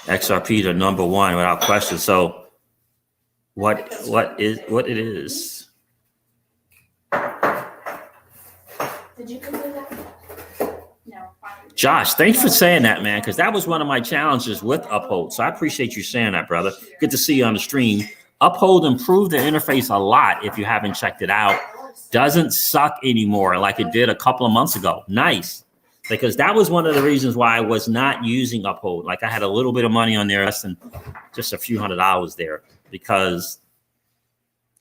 Speaker 1: XRP the number one without question. So what it is?
Speaker 2: Did you complete that? No.
Speaker 1: Josh, thanks for saying that, man, because that was one of my challenges with Uphold. So I appreciate you saying that, brother. Good to see you on the stream. Uphold improved the interface a lot if you haven't checked it out. Doesn't suck anymore like it did a couple of months ago. Nice. Because that was one of the reasons why I was not using Uphold. Like I had a little bit of money on there, less than just a few $100 there, because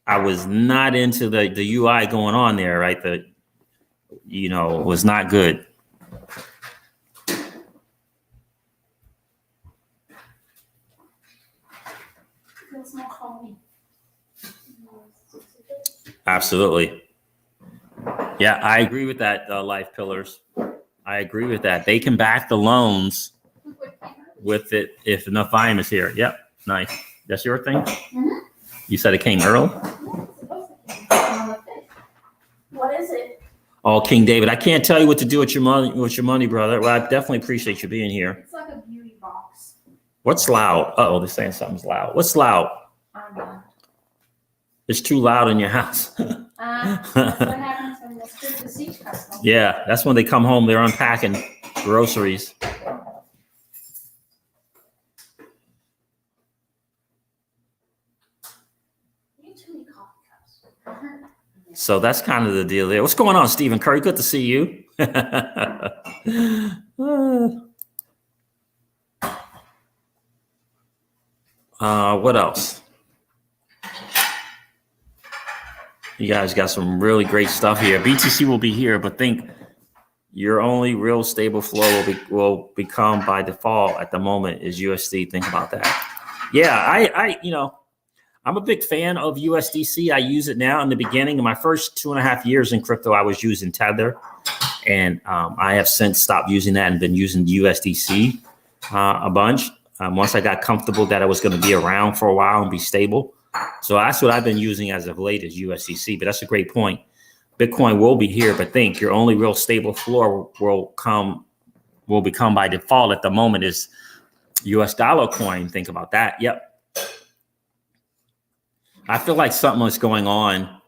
Speaker 1: I was not into the UI going on there, right? It was not good. Absolutely. Yeah, I agree with that, Life Pillars. I agree with that. They can back the loans with it if enough volume is here. Yep, nice. That's your thing? Mm-hmm. You said it came early?
Speaker 2: What is it?
Speaker 1: Oh, King David, I can't tell you what to do with your money, brother. Well, I definitely appreciate you being here.
Speaker 2: It's like a beauty box.
Speaker 1: What's loud? Uh-oh, they're saying something's loud. What's loud? It's too loud in your house.
Speaker 2: That's what happens when the Secret Siege comes home.
Speaker 1: Yeah, that's when they come home. They're unpacking groceries. So that's kind of the deal there. What's going on, Stephen Curry? Good to see you. What else? You guys got some really great stuff here. BTC will be here, but think your only real stable flow will become by default at the moment is USD. Think about that. Yeah, I'm a big fan of USDC. I use it now. In the beginning, in my first 2.5 years in crypto, I was using Tether, and I have since stopped using that and been using USDC a bunch. Once I got comfortable that I was going to be around for a while and be stable. So that's what I've been using as of late is USDC. But that's a great point. Bitcoin will be here, but think your only real stable floor will become by default at the moment is US dollar coin. Think about that. Yep. I feel like something is going on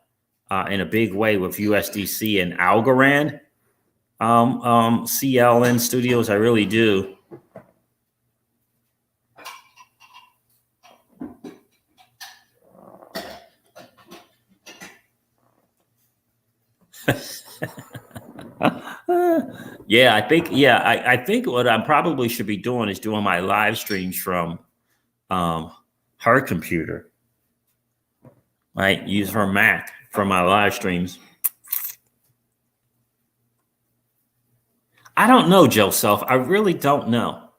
Speaker 1: in a big way with USDC and Algorand, CLN Studios. I really do. Yeah, I think what I probably should be doing is doing my live streams from her computer, right? Use her Mac for my live streams. I don't know, Joseph. I really don't know.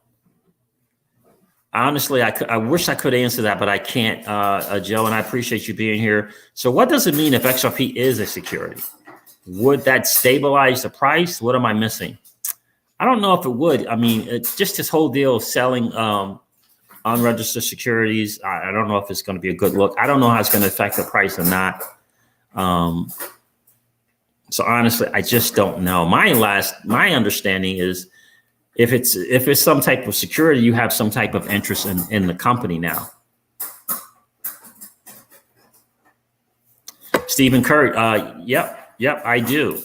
Speaker 1: Honestly, I wish I could answer that, but I can't, Joe, and I appreciate you being here. So what does it mean if XRP is a security? Would that stabilize the price? What am I missing? I don't know if it would. I mean, just this whole deal of selling unregistered securities, I don't know if it's going to be a good look. I don't know how it's going to affect the price or not. So honestly, I just don't know. My understanding is if it's some type of security, you have some type of interest in the company now. Stephen Kurt, yep, I do.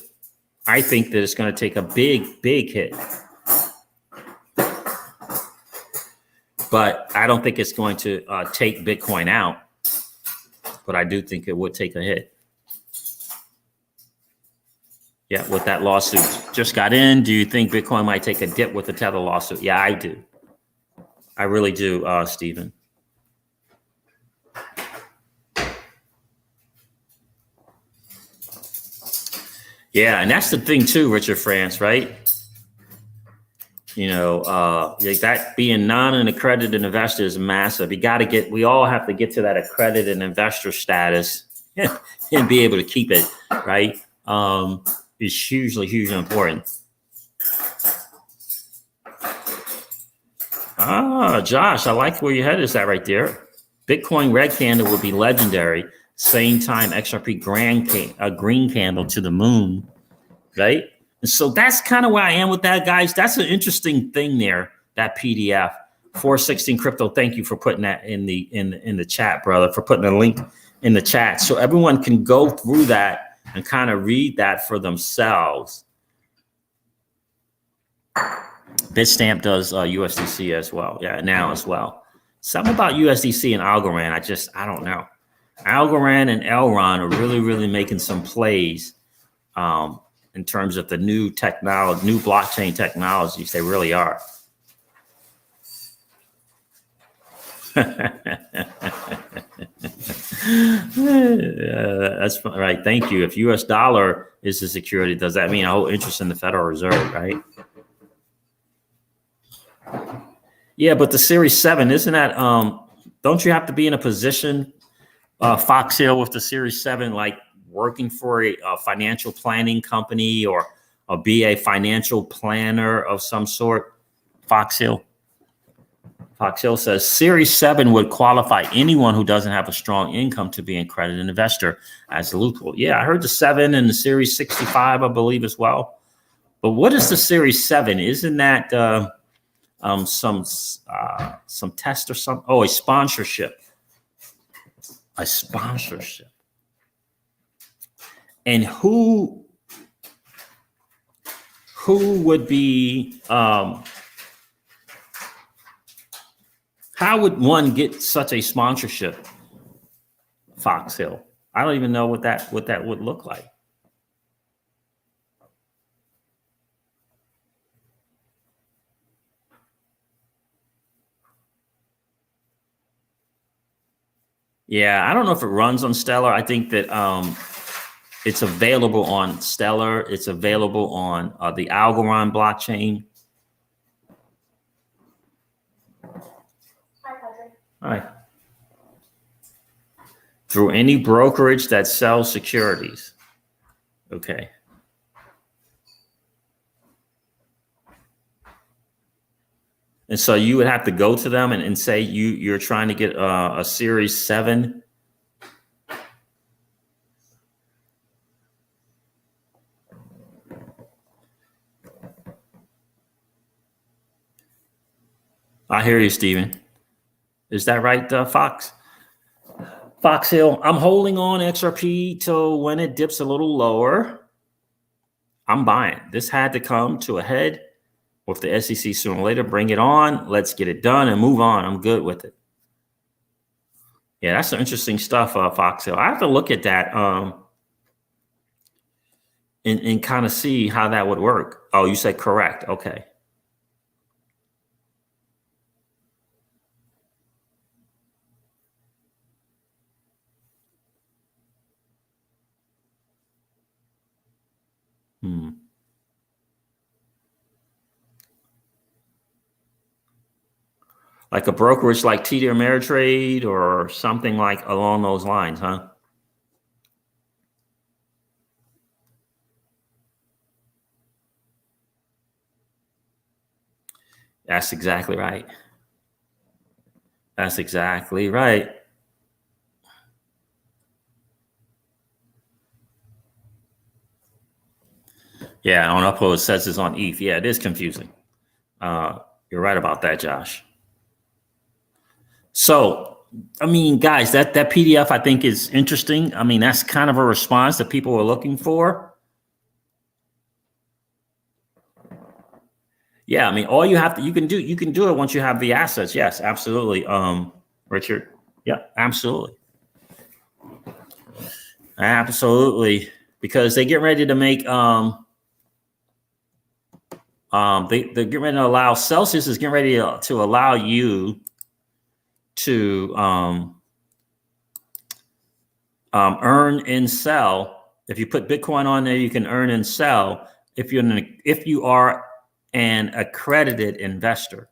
Speaker 1: I think that it's going to take a big hit. But I don't think it's going to take Bitcoin out. But I do think it would take a hit. Yeah, with that lawsuit. Just got in. Do you think Bitcoin might take a dip with the Tether lawsuit? Yeah, I do. I really do, Stephen. Yeah, and that's the thing too, Richard France, right? You know, like that being non-accredited investor is massive. We all have to get to that accredited investor status and be able to keep it, right? Is hugely important. Josh, I like where your head is at right there. Bitcoin red candle would be legendary. Same time XRP green candle to the moon, right? And so that's kind of where I am with that, guys. That's an interesting thing there, that PDF. 416 crypto. Thank you for putting that in the chat, brother, for putting a link in the chat so everyone can go through that and kind of read that for themselves. Bitstamp does USDC as well. Yeah, now as well. Something about USDC and Algorand, I don't know. Algorand and Elrond are really making some plays in terms of the new blockchain technologies. They really are. That's right. Thank you. If US dollar is a security, does that mean a whole interest in the Federal Reserve, right? Yeah, but the Series 7, isn't that, don't you have to be in a position, Foxhill, with the Series 7, like working for a financial planning company or be a financial planner of some sort? Foxhill says Series 7 would qualify anyone who doesn't have a strong income to be an accredited investor as a loophole. Yeah, I heard the 7 and the Series 65, I believe, as well. But what is the Series 7? Isn't that some test or something? Oh, a sponsorship. A sponsorship. And who would be, how would one get such a sponsorship, Foxhill? I don't even know what that would look like. Yeah, I don't know if it runs on Stellar. I think that it's available on Stellar. It's available on the Algorand blockchain. Hi. Through any brokerage that sells securities. Okay. And so you would have to go to them and say you're trying to get a Series 7. I hear you, Stephen. Is that right, Fox? Foxhill, I'm holding on XRP till when it dips a little lower. I'm buying. This had to come to a head with the SEC sooner or later. Bring it on. Let's get it done and move on. I'm good with it. Yeah, that's some interesting stuff, Foxhill. I have to look at that and kind of see how that would work. Oh, you said correct. Okay. Like a brokerage like TD Ameritrade or something like along those lines, huh? That's exactly right. That's exactly right. Yeah, on Upload it says it's on ETH. Yeah, it is confusing. You're right about that, Josh. So, I mean, guys, that PDF I think is interesting. I mean, that's kind of a response that people were looking for. Yeah, I mean, all you have to, you can do it once you have the assets. Yes, absolutely. Richard. Yeah, absolutely. Absolutely. Because they get ready to make, they're getting ready to allow, Celsius is getting ready to allow you to earn and sell. If you put Bitcoin on there, you can earn and sell if you are an accredited investor.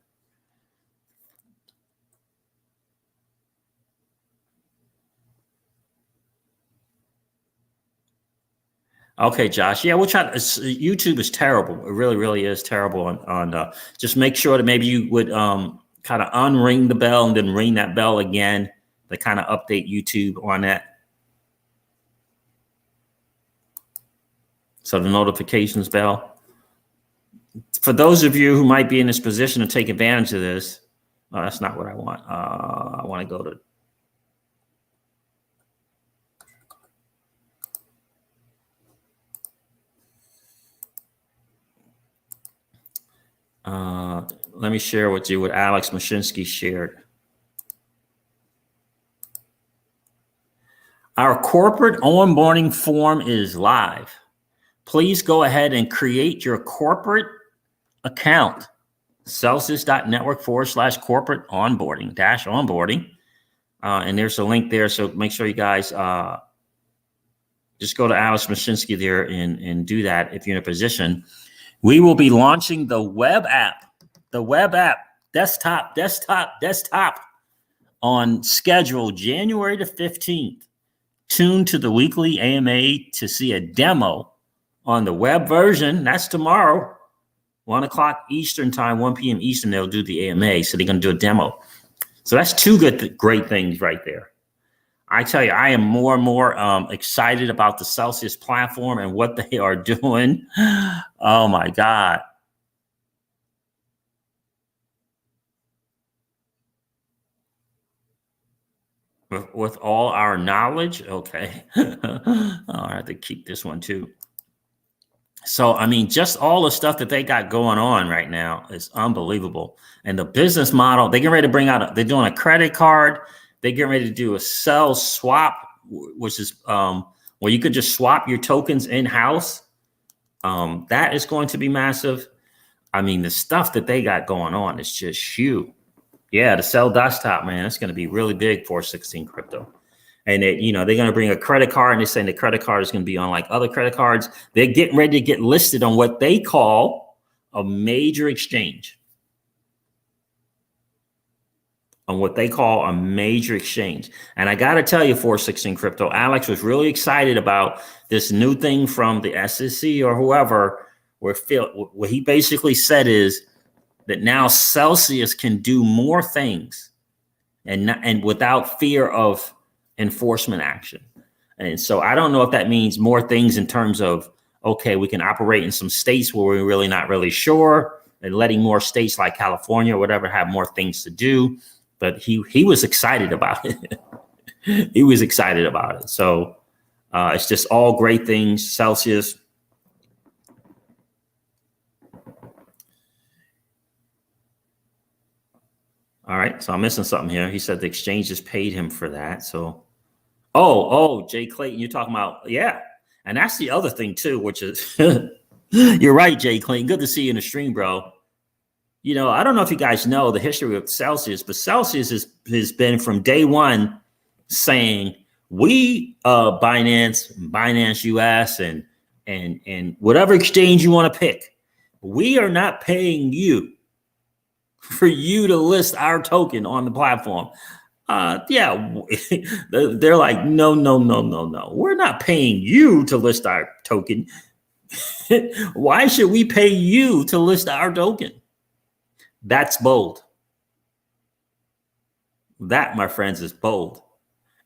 Speaker 1: Okay, Josh. Yeah, we'll try. YouTube is terrible. It really, really is terrible. On just make sure that maybe you would kind of unring the bell and then ring that bell again to kind of update YouTube on that. So the notifications bell. For those of you who might be in this position to take advantage of this, that's not what I want. I want to go to. Let me share with you what Alex Mashinsky shared. Our corporate onboarding form is live. Please go ahead and create your corporate account. Celsius.network/corporate onboarding. And there's a link there. So make sure you guys just go to Alex Mashinsky there and do that if you're in a position. We will be launching the web app, desktop on schedule January the 15th. Tune to the weekly AMA to see a demo on the web version. That's tomorrow, 1 o'clock Eastern time, 1 p.m. Eastern, they'll do the AMA. So they're going to do a demo. So that's two great things right there. I tell you, I am more and more excited about the Celsius platform and what they are doing. Oh, my God. With all our knowledge, okay. I have to keep this one, too. So, I mean, just all the stuff that they got going on right now is unbelievable. And the business model, they're getting ready to bring out, they're doing a credit card. They're getting ready to do a sell swap, which is where you could just swap your tokens in-house. That is going to be massive. I mean, the stuff that they got going on is just huge. Yeah, the sell desktop, man, it's going to be really big for 16 crypto. And they're going to bring a credit card, and they're saying the credit card is going to be on like other credit cards. They're getting ready to get listed on what they call a major exchange. On what they call a major exchange. And I got to tell you, 416 Crypto, Alex was really excited about this new thing from the SEC or whoever, where what he basically said is that now Celsius can do more things and without fear of enforcement action. And so I don't know if that means more things in terms of, okay, we can operate in some states where we're really not really sure, and letting more states like California or whatever have more things to do. But he was excited about it. he was excited about it. So it's just all great things. Celsius. All right, so I'm missing something here. He said the exchange just paid him for that. So, oh, Jay Clayton, you're talking about, yeah. And that's the other thing too, which is, you're right, Jay Clayton. Good to see you in the stream, bro. You know, I don't know if you guys know the history of Celsius, but Celsius has been from day one saying we Binance US and whatever exchange you want to pick, we are not paying you for you to list our token on the platform. Yeah, they're like, no. We're not paying you to list our token. Why should we pay you to list our token? That's bold. That, my friends, is bold.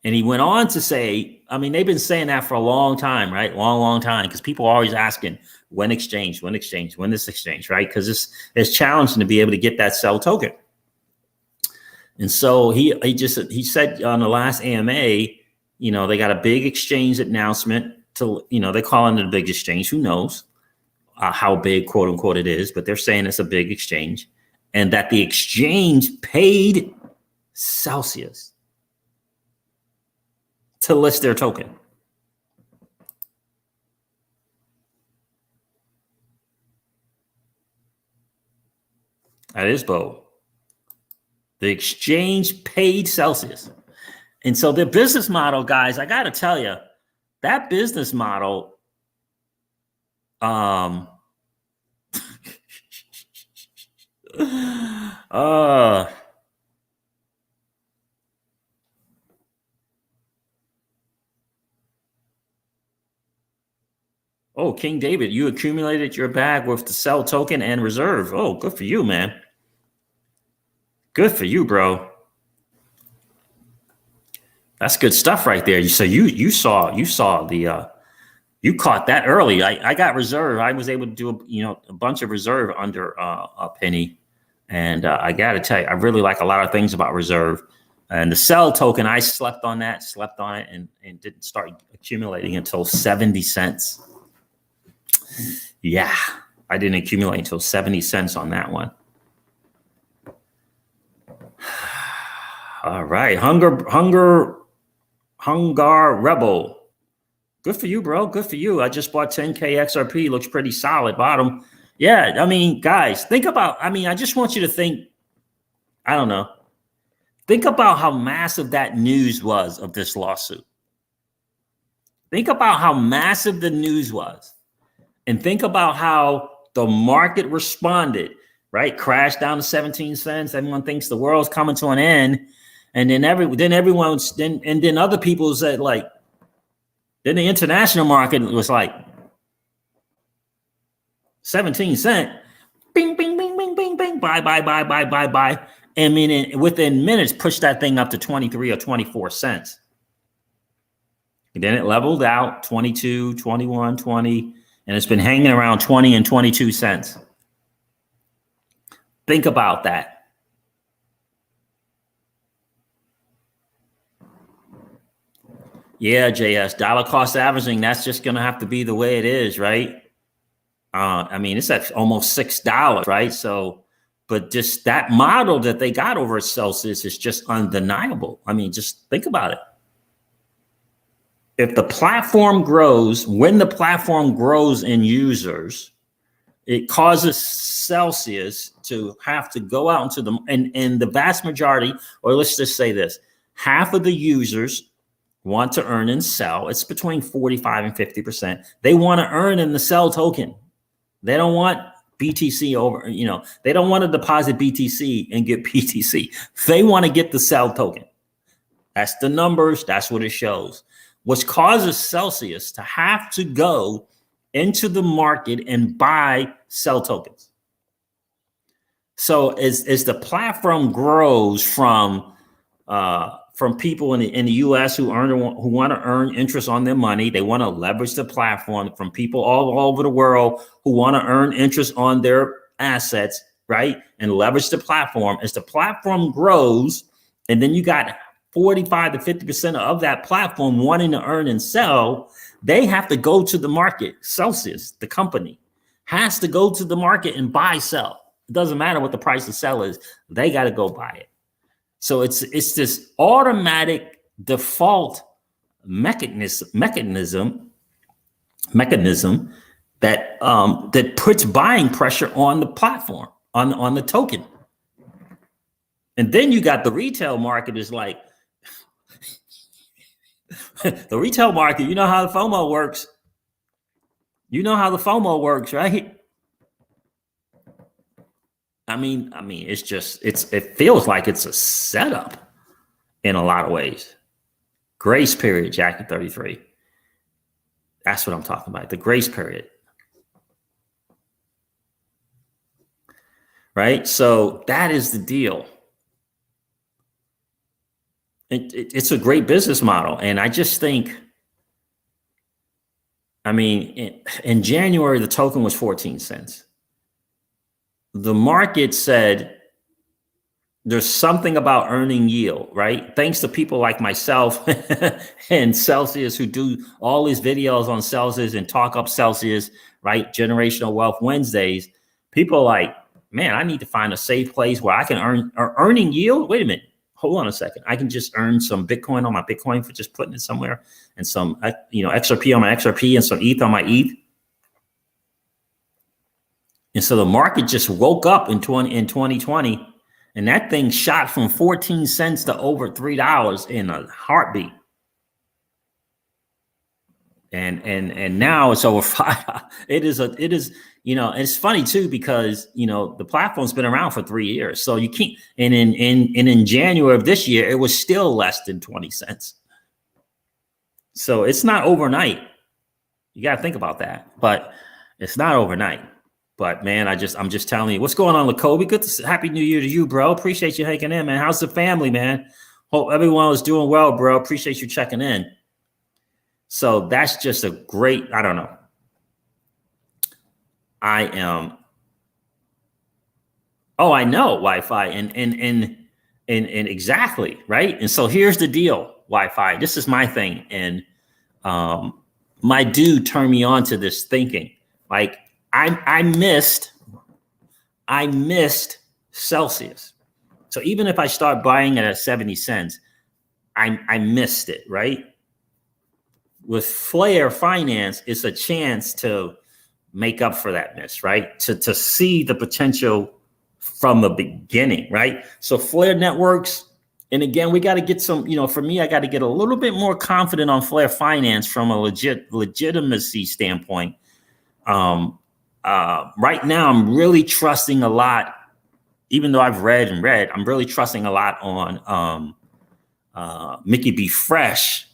Speaker 1: And he went on to say, I mean, they've been saying that for a long time, right? Long time, because people are always asking, when this exchange, right? Because it's challenging to be able to get that sell token. And so he said on the last AMA, you know, they got a big exchange announcement to, you know, they're calling it a big exchange. Who knows how big, quote unquote, it is, but they're saying it's a big exchange, and that the exchange paid Celsius to list their token. That is bold. The exchange paid Celsius. And so the business model, guys, I got to tell you, that business model, oh, King David, you accumulated your bag with the sell token and reserve. Oh, good for you, man. Good for you, bro. That's good stuff right there. So you saw the you caught that early. I got reserve. I was able to do a bunch of reserve under a penny, and I got to tell you, I really like a lot of things about reserve. And the sell token, I slept on it, and didn't start accumulating until 70 cents. Yeah, I didn't accumulate until 70 cents on that one. All right, Hunger Rebel. Good for you, bro. Good for you. I just bought 10K XRP. Looks pretty solid. Bottom. Yeah, I mean, guys, think about, I just want you to think, I don't know. Think about how massive that news was of this lawsuit. Think about how massive the news was. And think about how the market responded, right? Crashed down to 17 cents. Everyone thinks the world's coming to an end. And then then other people said, like, then the international market was like 17 cents. Bing, bing, bing, bing, bing, bing. Buy. And within minutes, pushed that thing up to 23 or 24 cents. And then it leveled out 22, 21, 20, and it's been hanging around 20 and 22 cents. Think about that. Yeah, JS, dollar cost averaging, that's just going to have to be the way it is, right? It's at almost $6, right? So, but just that model that they got over at Celsius is just undeniable. Just think about it. If the platform grows, when the platform grows in users, it causes Celsius to have to go out into and the vast majority, or let's just say this, half of the users want to earn and sell. It's between 45 and 50%. They want to earn in the sell token. They don't want BTC over, they don't want to deposit BTC and get BTC. They want to get the sell token. That's the numbers. That's what it shows. What causes Celsius to have to go into the market and buy sell tokens. So as the platform grows from people in the U.S. who want to earn interest on their money, they want to leverage the platform, from people all over the world who want to earn interest on their assets, right? And leverage the platform. As the platform grows, and then you got 45 to 50% of that platform wanting to earn and sell, they have to go to the market. Celsius, the company, has to go to the market and buy, sell. It doesn't matter what the price of sell is. They got to go buy it. So it's this automatic default mechanism that that puts buying pressure on the platform, on the token. And then you got the retail market is like, the retail market, you know how the FOMO works. You know how the FOMO works, right? I mean, it's just, it feels like it's a setup in a lot of ways. Grace period, Jackie 33. That's what I'm talking about, the grace period. Right? So that is the deal. It's a great business model. And I just think, I mean, in January, the token was 14 cents. The market said there's something about earning yield, right? Thanks to people like myself and Celsius, who do all these videos on Celsius and talk up Celsius, right? Generational Wealth Wednesdays. People are like, man, I need to find a safe place where I can earning yield. Wait a minute. Hold on a second. I can just earn some Bitcoin on my Bitcoin for just putting it somewhere, and some, XRP on my XRP, and some ETH on my ETH. And so the market just woke up in 2020, and that thing shot from 14 cents to over $3 in a heartbeat. And now it's over $5. It is, it's funny too, because, the platform's been around for 3 years. So you can't, and in January of this year, it was still less than 20 cents. So it's not overnight. You got to think about that, but it's not overnight. But man, I'm just telling you, what's going on with Kobe? Happy New Year to you, bro. Appreciate you hanging in, man. How's the family, man? Hope everyone was doing well, bro. Appreciate you checking in. So that's just a great, I don't know. I know Wi-Fi and exactly, right? And so here's the deal, Wi-Fi. This is my thing. And my dude turned me on to this thinking. Like I missed Celsius. So even if I start buying it at 70 cents, I missed it, right? With Flare Finance, it's a chance to make up for that miss, right? To see the potential from the beginning, right? So Flare Networks, and again, we got to get some, for me, I got to get a little bit more confident on Flare Finance from a legitimacy standpoint. Right now, I'm really trusting a lot, even though I've read, I'm really trusting a lot on Mickey B. Fresh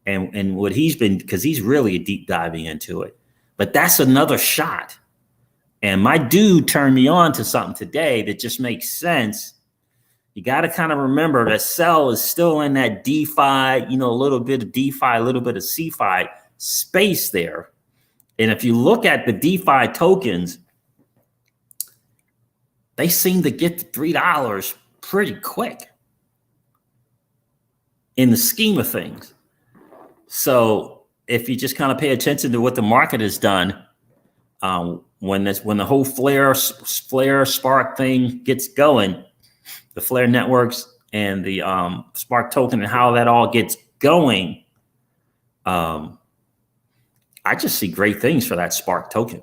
Speaker 1: and what he's been, because he's really deep diving into it. But that's another shot. And my dude turned me on to something today that just makes sense. You got to kind of remember that Cell is still in that DeFi, a little bit of DeFi, a little bit of CeFi space there. And if you look at the DeFi tokens, they seem to get to $3 pretty quick in the scheme of things. So if you just kind of pay attention to what the market has done, when the whole Flare Spark thing gets going, the Flare networks and the Spark token and how that all gets going, I just see great things for that Spark token.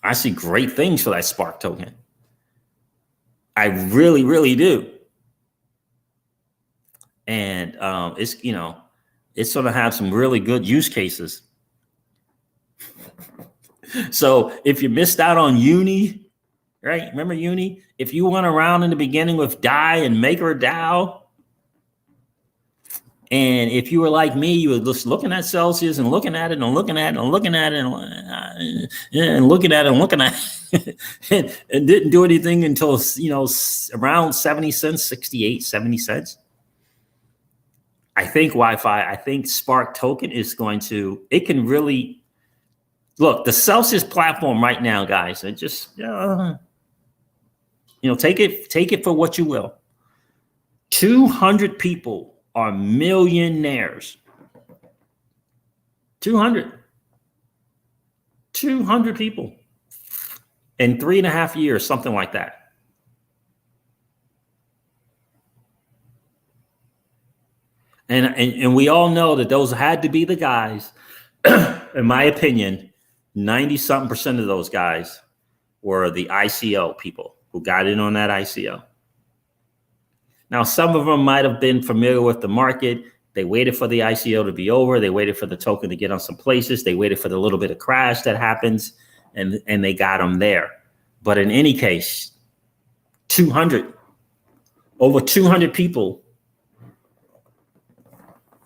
Speaker 1: I see great things for that Spark token. I really, really do. And it's going to have some really good use cases. So if you missed out on Uni, right? Remember Uni? If you went around in the beginning with DAI and MakerDAO, and if you were like me, you were just looking at Celsius and looking at it and looking at it and looking at it and looking at it and looking at it and didn't do anything until, around 70 cents, 68, 70 cents. I think Wi-Fi, I think Spark token is it can really, look, the Celsius platform right now, guys, it just, take it for what you will. 200 people are millionaires. 200 people in 3.5 years, something like that. And we all know that those had to be the guys. In my opinion, 90-something% of those guys were the ICO people who got in on that ICO. Now, some of them might have been familiar with the market. They waited for the ICO to be over. They waited for the token to get on some places. They waited for the little bit of crash that happens, and they got them there. But in any case, over 200 people,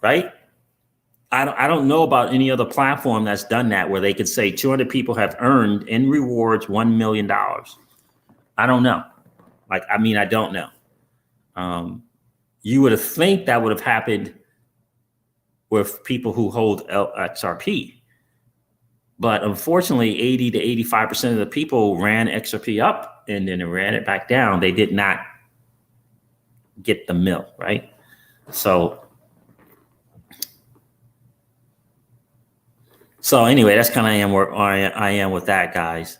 Speaker 1: right? I don't know about any other platform that's done that where they could say 200 people have earned in rewards $1 million. I don't know. I don't know. You would have think that would have happened with people who hold XRP. But unfortunately, 80 to 85% of the people ran XRP up and then ran it back down. They did not get the mill, right? So anyway, that's kind of where I am with that, guys.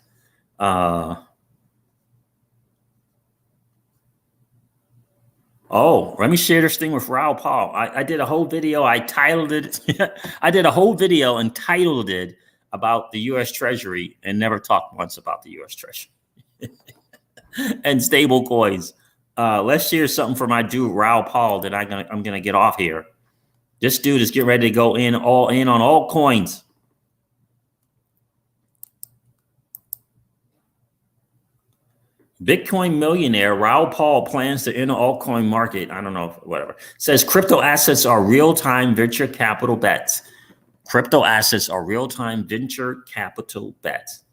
Speaker 1: Let me share this thing with Raoul Paul. I did a whole video. I titled it. I did a whole video and titled it about the U.S. Treasury and never talked once about the U.S. Treasury and stable coins. Let's share something for my dude Raoul Paul that I'm gonna get off here. This dude is getting ready to go all in on all coins. Bitcoin millionaire Raoul Paul plans to enter altcoin market. I don't know, whatever. Says crypto assets are real-time venture capital bets. Crypto assets are real-time venture capital bets.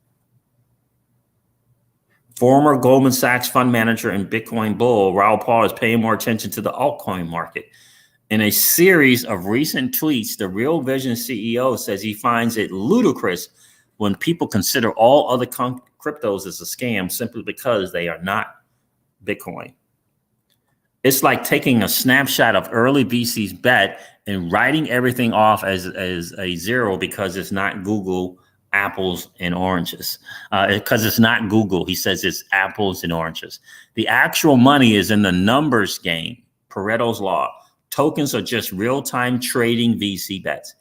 Speaker 1: Former Goldman Sachs fund manager and Bitcoin bull Raoul Paul is paying more attention to the altcoin market. In a series of recent tweets, the Real Vision CEO says he finds it ludicrous when people consider all other cryptos as a scam simply because they are not Bitcoin. It's like taking a snapshot of early VC's bet and writing everything off as a zero because it's not Google, apples, and oranges. Because it's not Google. He says it's apples and oranges. The actual money is in the numbers game, Pareto's law. Tokens are just real-time trading VC bets.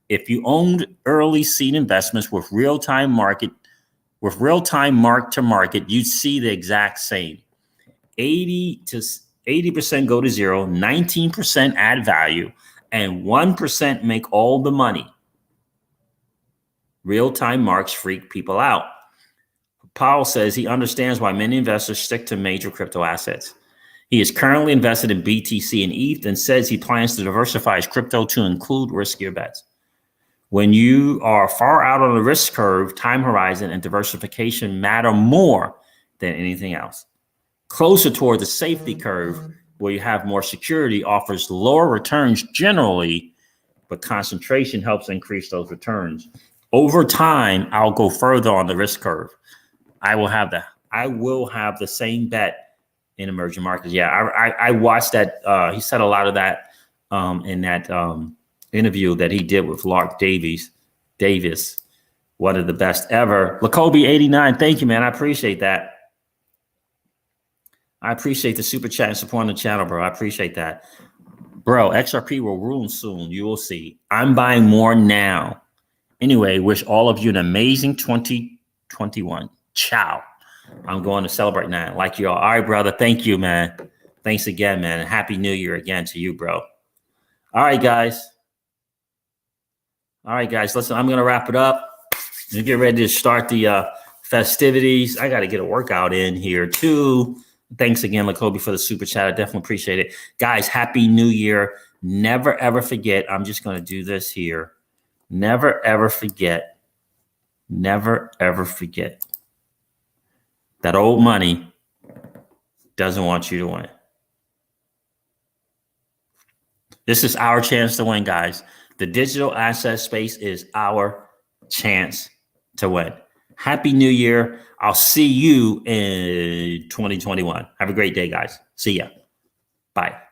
Speaker 1: If you owned early seed investments with real-time mark to market, you'd see the exact same. 80% go to zero, 19% add value, and 1% make all the money. Real-time marks freak people out. Powell says he understands why many investors stick to major crypto assets. He is currently invested in BTC and ETH and says he plans to diversify his crypto to include riskier bets. When you are far out on the risk curve, time horizon and diversification matter more than anything else. Closer toward the safety curve, where you have more security, offers lower returns generally, but concentration helps increase those returns. Over time, I'll go further on the risk curve. I will have the same bet in emerging markets. Yeah, I watched that. He said a lot of that in that interview that he did with Lark Davis, one of the best ever. Lacobe 89, thank you, man. I appreciate that. I appreciate the super chat and supporting the channel, bro. I appreciate that. Bro, XRP will ruin soon. You will see. I'm buying more now. Anyway, wish all of you an amazing 2021. Ciao. I'm going to celebrate now. Like you all. All right, brother. Thank you, man. Thanks again, man. And Happy New Year again to you, bro. All right, guys. Listen, I'm going to wrap it up and get ready to start the festivities. I got to get a workout in here, too. Thanks again, Lacobe, for the super chat. I definitely appreciate it. Guys, Happy New Year. Never, ever forget. I'm just going to do this here. Never, ever forget. Never, ever forget that old money doesn't want you to win. This is our chance to win, guys. The digital asset space is our chance to win. Happy New Year. I'll see you in 2021. Have a great day, guys. See ya. Bye.